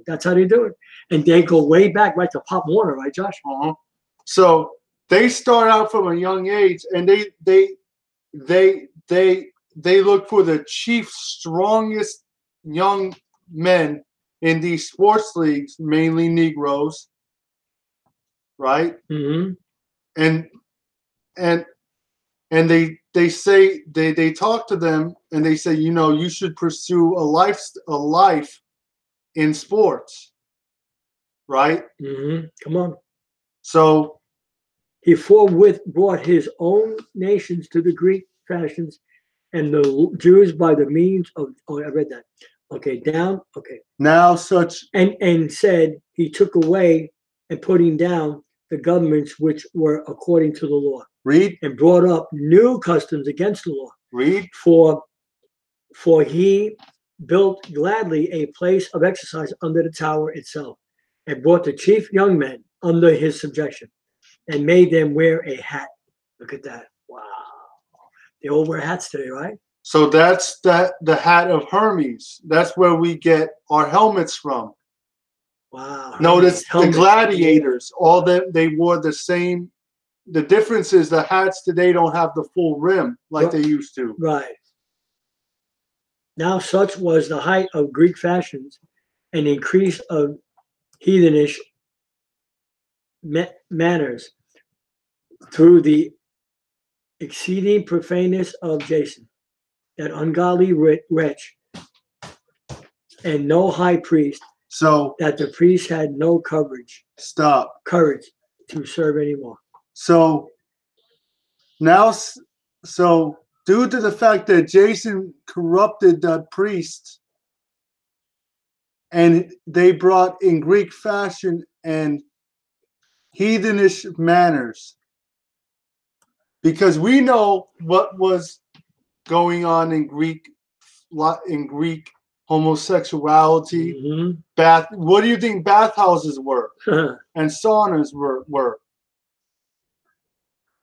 That's how they do it. And they go way back, right to Pop Warner, right, Josh? Uh-huh. So they start out from a young age, and they look for the chief, strongest young men in these sports leagues, mainly Negroes, right? Mm-hmm. And they say they talk to them, and they say, you should pursue a life in sports, right? Mm-hmm. Come on. So he forthwith brought his own nations to the Greek fashions, and the Jews by the means of. Oh, I read that. Okay, down. Okay. Now such and said he took away and putting down the governments which were according to the law. Read. And brought up new customs against the law. Read. For he built gladly a place of exercise under the tower itself, and brought the chief young men under his subjection, and made them wear a hat. Look at that. Wow. They all wear hats today, right? So that's the hat of Hermes. That's where we get our helmets from. Wow. Notice Hermes the gladiators, all that they wore the same. The difference is the hats today don't have the full rim like they used to. Right. Now such was the height of Greek fashions and increase of heathenish manners through the exceeding profaneness of Jason, that ungodly wretch, and no high priest, So that the priest had no courage to serve anymore. So now, so due to the fact that Jason corrupted the priests, and they brought in Greek fashion and heathenish manners, because we know what was going on in Greek homosexuality. Mm-hmm. What do you think bathhouses were and saunas were?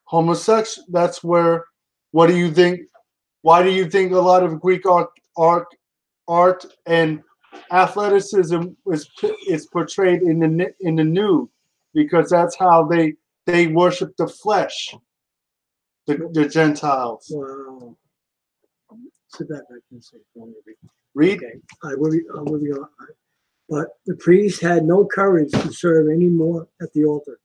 Homosexual. That's where. What do you think? Why do you think a lot of Greek art and athleticism is portrayed in the nude? Because that's how they worship the flesh. The Gentiles. Wow. Sit back and say, Read. Okay. I will be. But the priest had no courage to serve any more at the altar,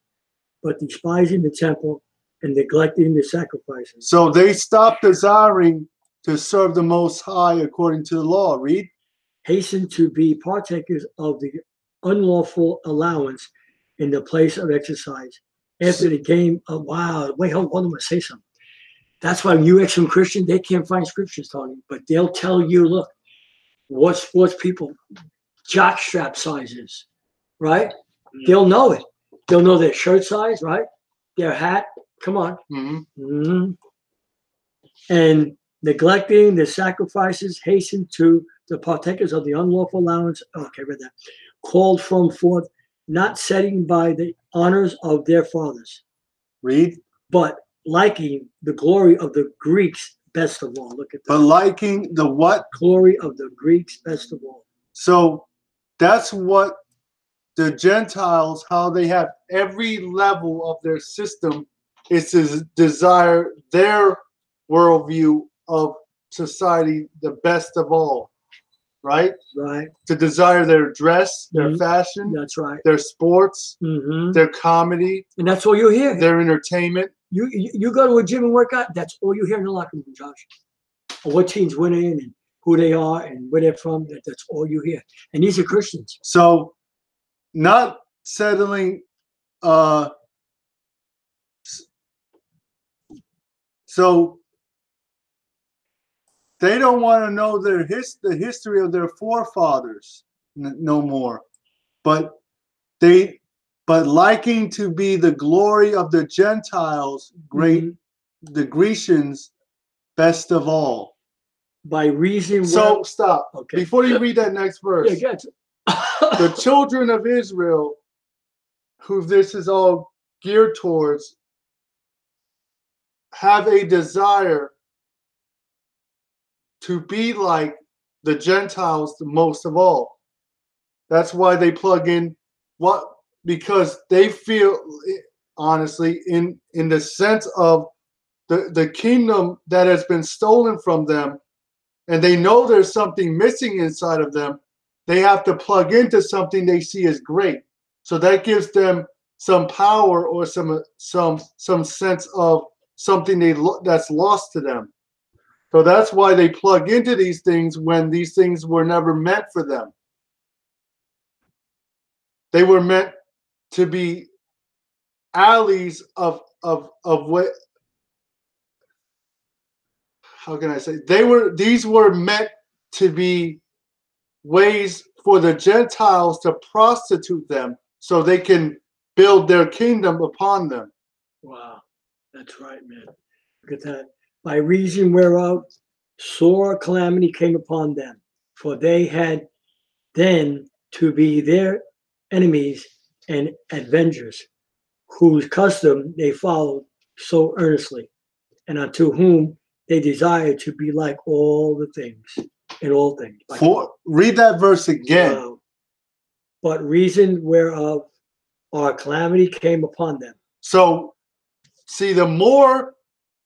but despising the temple and neglecting the sacrifices. So they stopped desiring to serve the Most High according to the law. Read. Hasten to be partakers of the unlawful allowance in the place of exercise. After the game of, wow, wait, hold on, I'm going to say something. That's why you ask some Christian, they can't find scriptures talking, but they'll tell you, look, what sports people, jock strap sizes, right? They'll know it. They'll know their shirt size, right? Their hat. Come on. Mm-hmm. Mm-hmm. And neglecting the sacrifices, hasten to the partakers of the unlawful allowance. Okay, read that. Called from forth, not setting by the honors of their fathers. Read. But liking the glory of the Greeks best of all. Look at that. But liking the what? Glory of the Greeks best of all. So that's what the Gentiles, how they have every level of their system is to desire their worldview of society the best of all, right? Right. To desire their dress, their fashion, that's right, their sports, their comedy, and that's all you hear. Their entertainment. You go to a gym and work out. That's all you hear in the locker room, Josh. Or what team's winning and who they are and where they're from. That's all you hear. And these are Christians. So, not settling. So they don't want to know the history of their forefathers no more, but liking to be the glory of the Gentiles, the Grecians, best of all. By reason. So stop. Okay. Before you read that next verse, the children of Israel, who this is all geared towards, have a desire to be like the Gentiles the most of all. That's why they plug in because they feel, honestly, in the sense of the kingdom that has been stolen from them, and they know there's something missing inside of them, they have to plug into something they see as great. So that gives them some power or some sense of something that's lost to them. So that's why they plug into these things when these things were never meant for them. They were meant to be alleys of what, how can I say? These were meant to be ways for the Gentiles to prostitute them so they can build their kingdom upon them. Wow, that's right, man. Look at that. By reason whereof sore calamity came upon them, for they had then to be their enemies and avengers, whose custom they followed so earnestly, and unto whom they desired to be like all the things, in all things. Read that verse again. Wow. But reason whereof our calamity came upon them. So, see, the more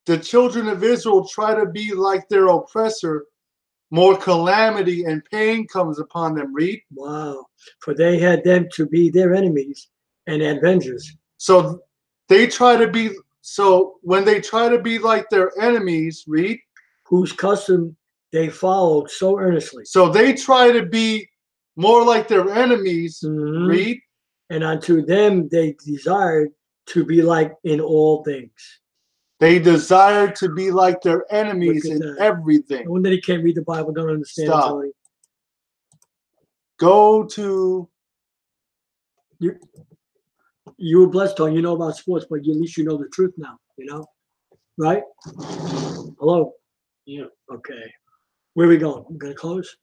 the children of Israel try to be like their oppressor, more calamity and pain comes upon them. Read. Wow. For they had them to be their enemies and avengers. So they try to be, so when they try to be like their enemies, read. Whose custom they followed so earnestly. So they try to be more like their enemies, read. And unto them they desired to be like in all things. They desire to be like their enemies in everything. No wonder they can't read the Bible, don't understand. Stop. Tony. Go to... You were blessed, Tony. You know about sports, but at least you know the truth now, you know? Right? Hello? Yeah. Okay. Where are we going? We're going to close?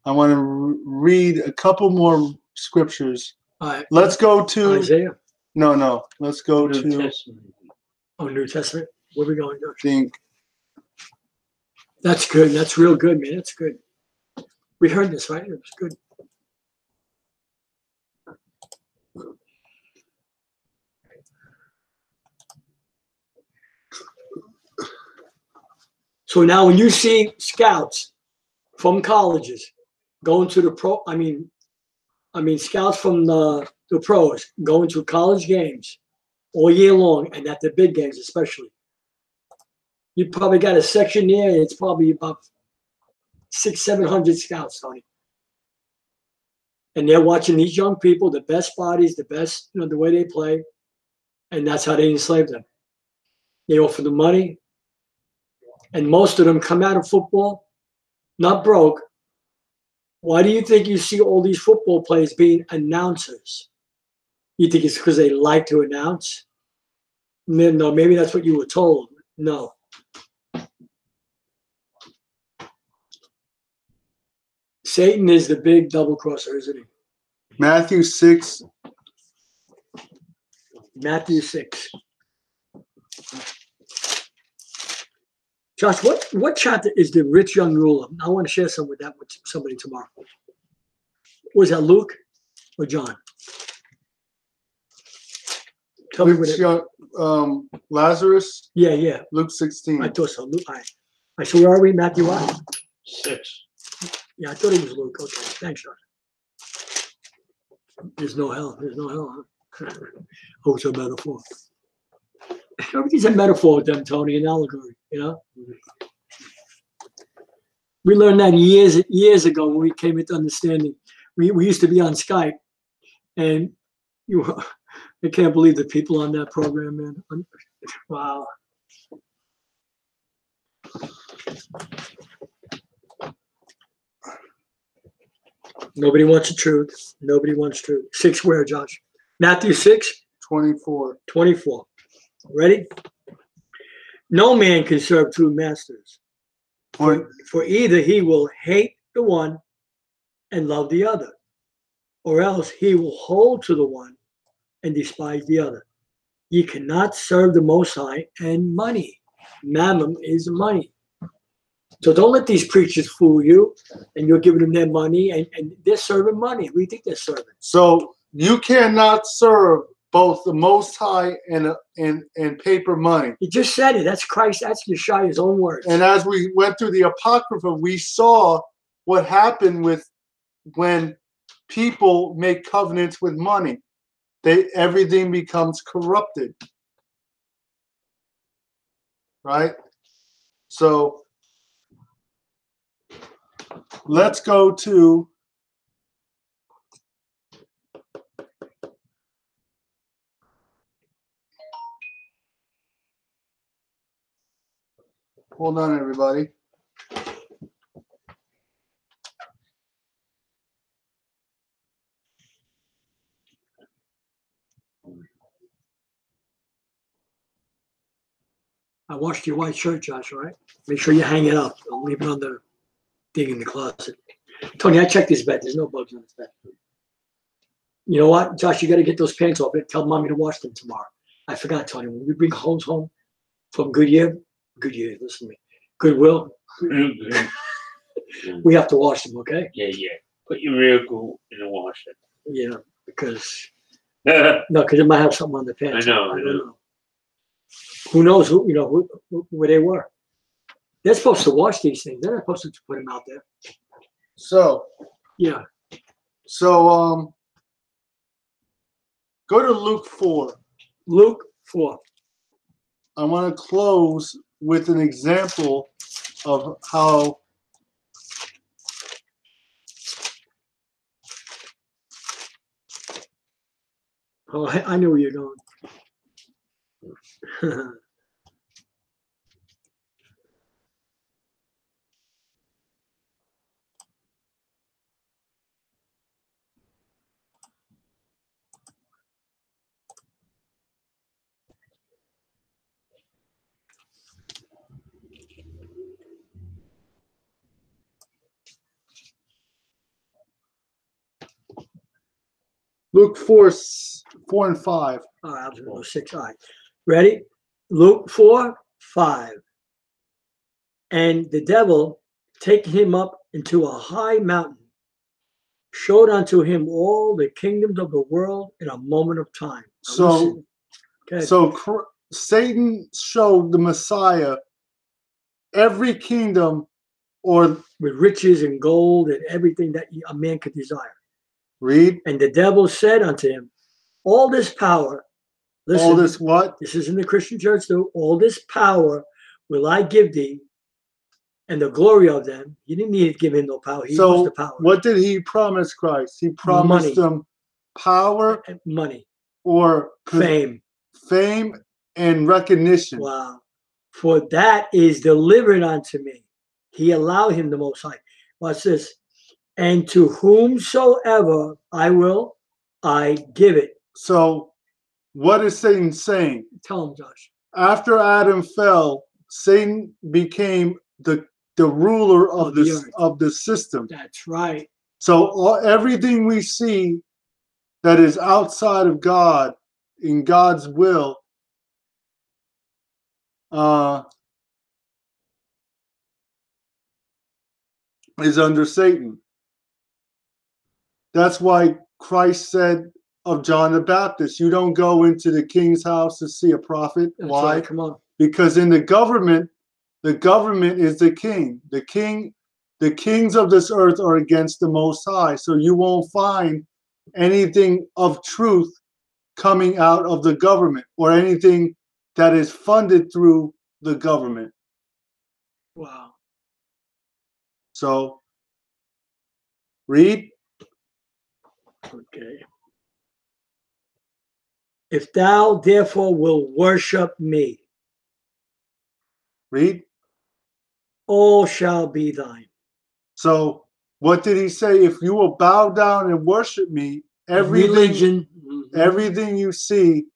I want to read a couple more scriptures. All right. Let's go to... Isaiah? No. Let's go New to... Testament. Oh, New Testament? Where are we going, Josh? Think. That's good. That's real good, man. That's good. We heard this, right? It was good. So now when you see scouts from colleges going to the pro, I mean scouts from the pros going to college games all year long, and at the big games especially, you probably got a section there, and it's probably about 600-700 scouts, Tony. And they're watching these young people, the best bodies, the best, the way they play, and that's how they enslave them. They offer them money, and most of them come out of football not broke. Why do you think you see all these football players being announcers? You think it's because they like to announce? No, maybe that's what you were told. No. Satan is the big double crosser, isn't he? Matthew 6. Matthew 6. Josh, what chapter is the rich young ruler? I want to share some with somebody tomorrow. Was that Luke or John? Tell me what it, Lazarus? Yeah. Luke 16. I thought so. Luke. All right. So where are we? Matthew what? 6. Yeah, I thought it was Luke. Okay. Thanks, Josh. There's no hell. Huh? Oh, it's a metaphor. Everything's a metaphor with them, Tony, an allegory, you know? We learned that years ago when we came into understanding. We used to be on Skype, and I can't believe the people on that program, man. Wow. Nobody wants the truth. Nobody wants truth. 6 where, Josh? Matthew 6? 24. 24. Ready? No man can serve two masters. For either he will hate the one and love the other, or else he will hold to the one and despise the other. Ye cannot serve the Most High and money. Mammon is money. So don't let these preachers fool you, and you're giving them their money, and they're serving money. What do you think they're serving? So you cannot serve both the Most High and paper money. You just said it. That's Christ. That's Yashayah's own words. And as we went through the Apocrypha, we saw what happened when people make covenants with money. Everything becomes corrupted. Right? So let's go to hold on, everybody. I washed your white shirt, Josh, all right? Make sure you hang it up. Don't leave it on the thing in the closet. Tony, I checked his bed. There's no bugs on his bed. You know what, Josh? You got to get those pants off and tell mommy to wash them tomorrow. I forgot, Tony. When we bring clothes home from Goodyear, listen to me, Goodwill, we have to wash them, okay? Yeah. Put your real glue in the washer. Yeah, because it might have something on the pants. I know. don't know. Who knows where they were? They're supposed to wash these things. They're not supposed to put them out there. So Yeah. So go to Luke 4. Luke 4. I want to close with an example of how Oh, I knew where you're going. Luke 4, 4 and 5. All right, I was going to go 6. All right. Ready? Luke 4, 5. And the devil, taking him up into a high mountain, showed unto him all the kingdoms of the world in a moment of time. So Satan showed the Messiah every kingdom, or with riches and gold and everything that a man could desire. Read. And the devil said unto him, all this power, listen, all this what? This is in the Christian church too. All this power will I give thee, and the glory of them. He didn't need to give him no power. He was the power. What did he promise Christ? He promised them power, money, or fame and recognition. Wow. For that is delivered unto me. He allowed him the Most High. Watch this. And to whomsoever I will, I give it. So what is Satan saying? Tell him, Josh. After Adam fell, Satan became the ruler of the system. That's right. So everything we see that is outside of God, in God's will, is under Satan. That's why Christ said of John the Baptist, you don't go into the king's house to see a prophet. That's why? Right. Come on. Because in the government is the king. The kings of this earth are against the Most High. So you won't find anything of truth coming out of the government, or anything that is funded through the government. Wow. So, read. Okay. If thou therefore will worship me, read. All shall be thine. So, what did he say? If you will bow down and worship me, everything you see,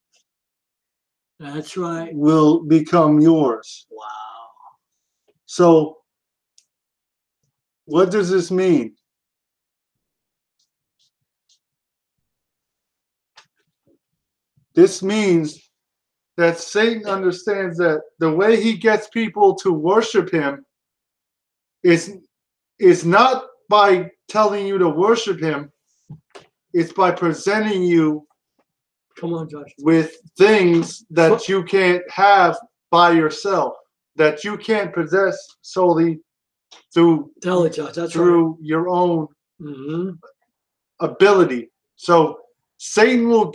that's right, will become yours. Wow. So, what does this mean? This means that Satan understands that the way he gets people to worship him is not by telling you to worship him. It's by presenting you with things that you can't have by yourself, that you can't possess solely through your own ability. So Satan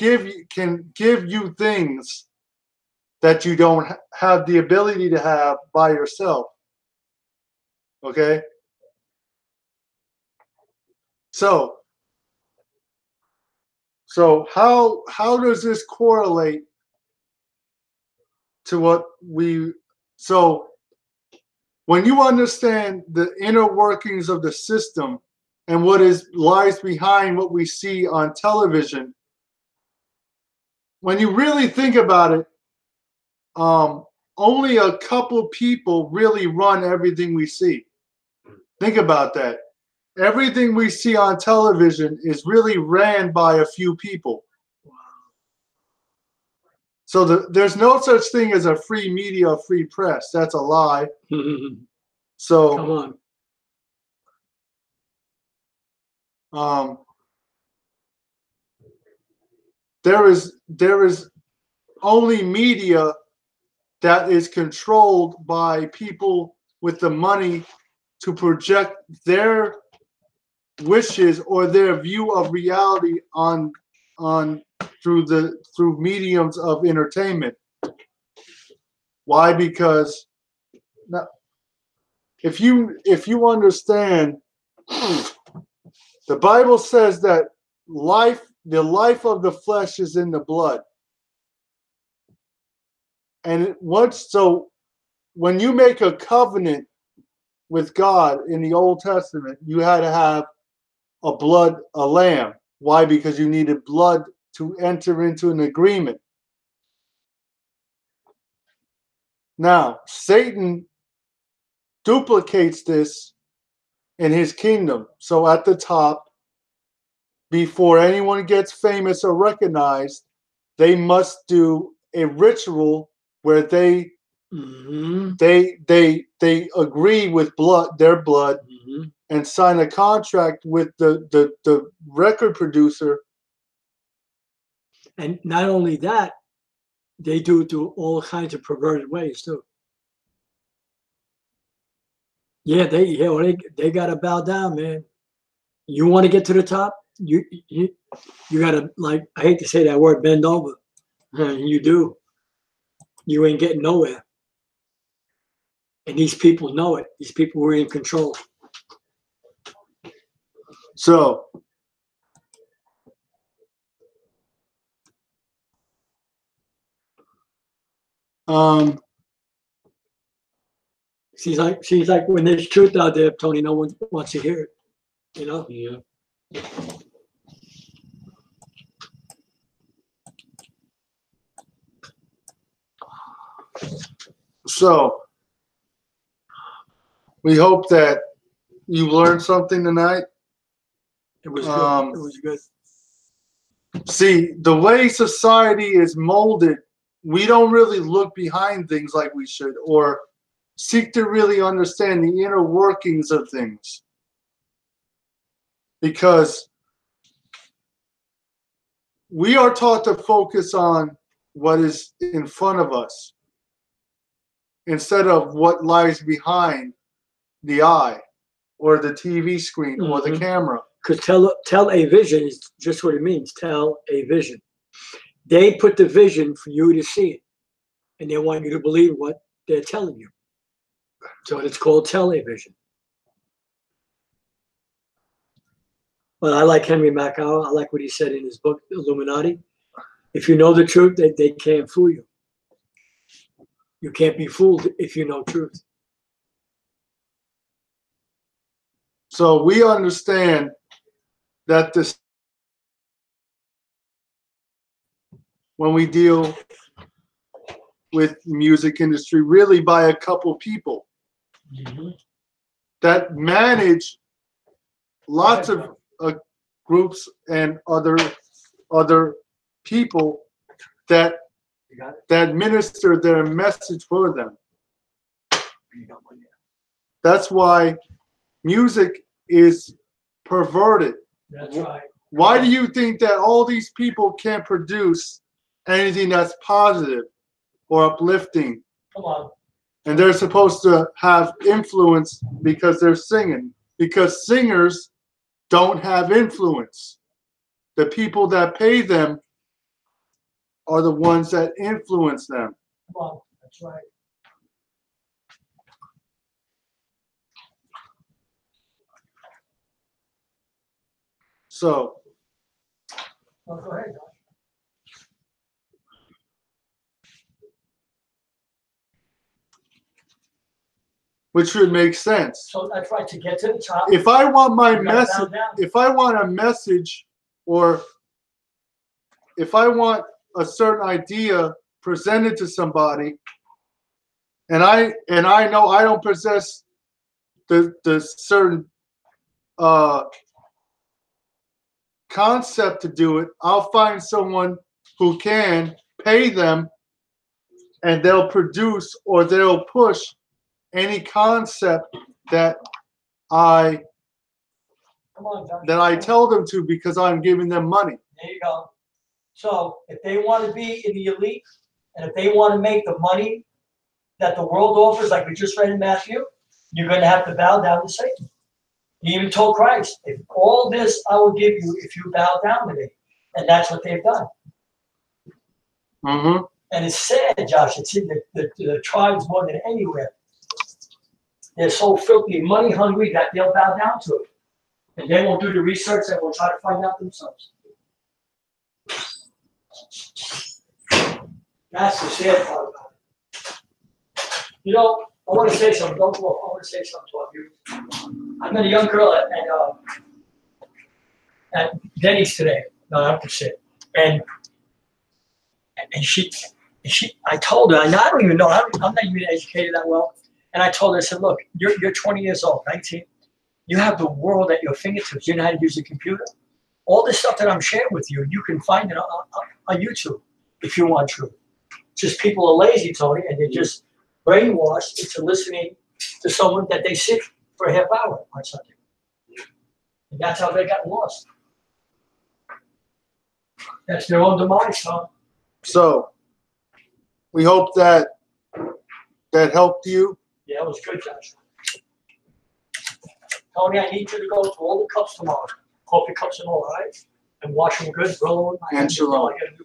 can give you things that you don't have the ability to have by yourself. Okay? So how does this correlate to what so when you understand the inner workings of the system and what lies behind what we see on television, when you really think about it, only a couple people really run everything we see. Think about that. Everything we see on television is really ran by a few people. So there's no such thing as a free media, a free press. That's a lie. So Come on. There is only media that is controlled by people with the money to project their wishes or their view of reality on through mediums of entertainment. Why? Because if you understand, the Bible says that the life of the flesh is in the blood. And when you make a covenant with God in the Old Testament, you had to have a lamb. Why? Because you needed blood to enter into an agreement. Now, Satan duplicates this in his kingdom. So at the top, before anyone gets famous or recognized, they must do a ritual where they agree with their blood, and sign a contract with the record producer. And not only that, they do it through all kinds of perverted ways too. Yeah, they gotta bow down, man. You want to get to the top, you gotta, like, I hate to say that word, bend over. You do. You ain't getting nowhere. And these people know it. These people were in control. So she's like when there's truth out there, Tony, no one wants to hear it. You know? Yeah. So we hope that you learned something tonight. It was good. It was good. See, the way society is molded, we don't really look behind things like we should, or seek to really understand the inner workings of things. Because we are taught to focus on what is in front of us instead of what lies behind the eye or the TV screen or the camera. Because tell a vision is just what it means. Tell a vision. They put the vision for you to see it, and they want you to believe what they're telling you. So it's called tell a vision. But I like Henry Mackau. I like what he said in his book, Illuminati. If you know the truth, they can't fool you. You can't be fooled if you know truth. So we understand that when we deal with music industry, really by a couple people that manage lots of groups and other people that minister their message for them. That's why music is perverted. That's right. Why do you think that all these people can't produce anything that's positive or uplifting? Come on. And they're supposed to have influence because they're singing. Because singers don't have influence. The people that pay them are the ones that influence them. Come on. That's right. So, go ahead. which would make sense. So that's right, to get to the top. If I want my message, down. if I want a message, or if I want a certain idea presented to somebody, and I know I don't possess the certain concept to do it, I'll find someone who can, pay them, and they'll produce or they'll push any concept that I Come on, Josh. tell them to because I'm giving them money. There you go. So if they want to be in the elite, and if they want to make the money that the world offers, like we just read in Matthew, you're going to have to bow down to Satan. He even told Christ, if all this I will give you if you bow down to me. And that's what they've done. Mm-hmm. And it's sad, Josh. It's in the tribes more than anywhere. They're so filthy, money hungry that they'll bow down to it. And they won't do the research, they will try to find out themselves. That's the sad part about it. You know, I want to say something. Don't go off. I want to say something to you. I met a young girl at Denny's today. No, I have to say. And she, I told her, and I don't even know, I'm not even educated that well. And I told her, I said, look, you're 20 years old, 19. You have the world at your fingertips. You know how to use a computer. All this stuff that I'm sharing with you, you can find it on YouTube if you want to. Just people are lazy, Tony, and they're just brainwashed into listening to someone that they sit for a half hour on something. And that's how they got lost. That's their own demise, Tom. So we hope that helped you. Yeah, it was good, Josh. Tony, I need you to go to all the cups tomorrow, coffee cups and all, right? And wash them good, roll them. And Shalom. I got a new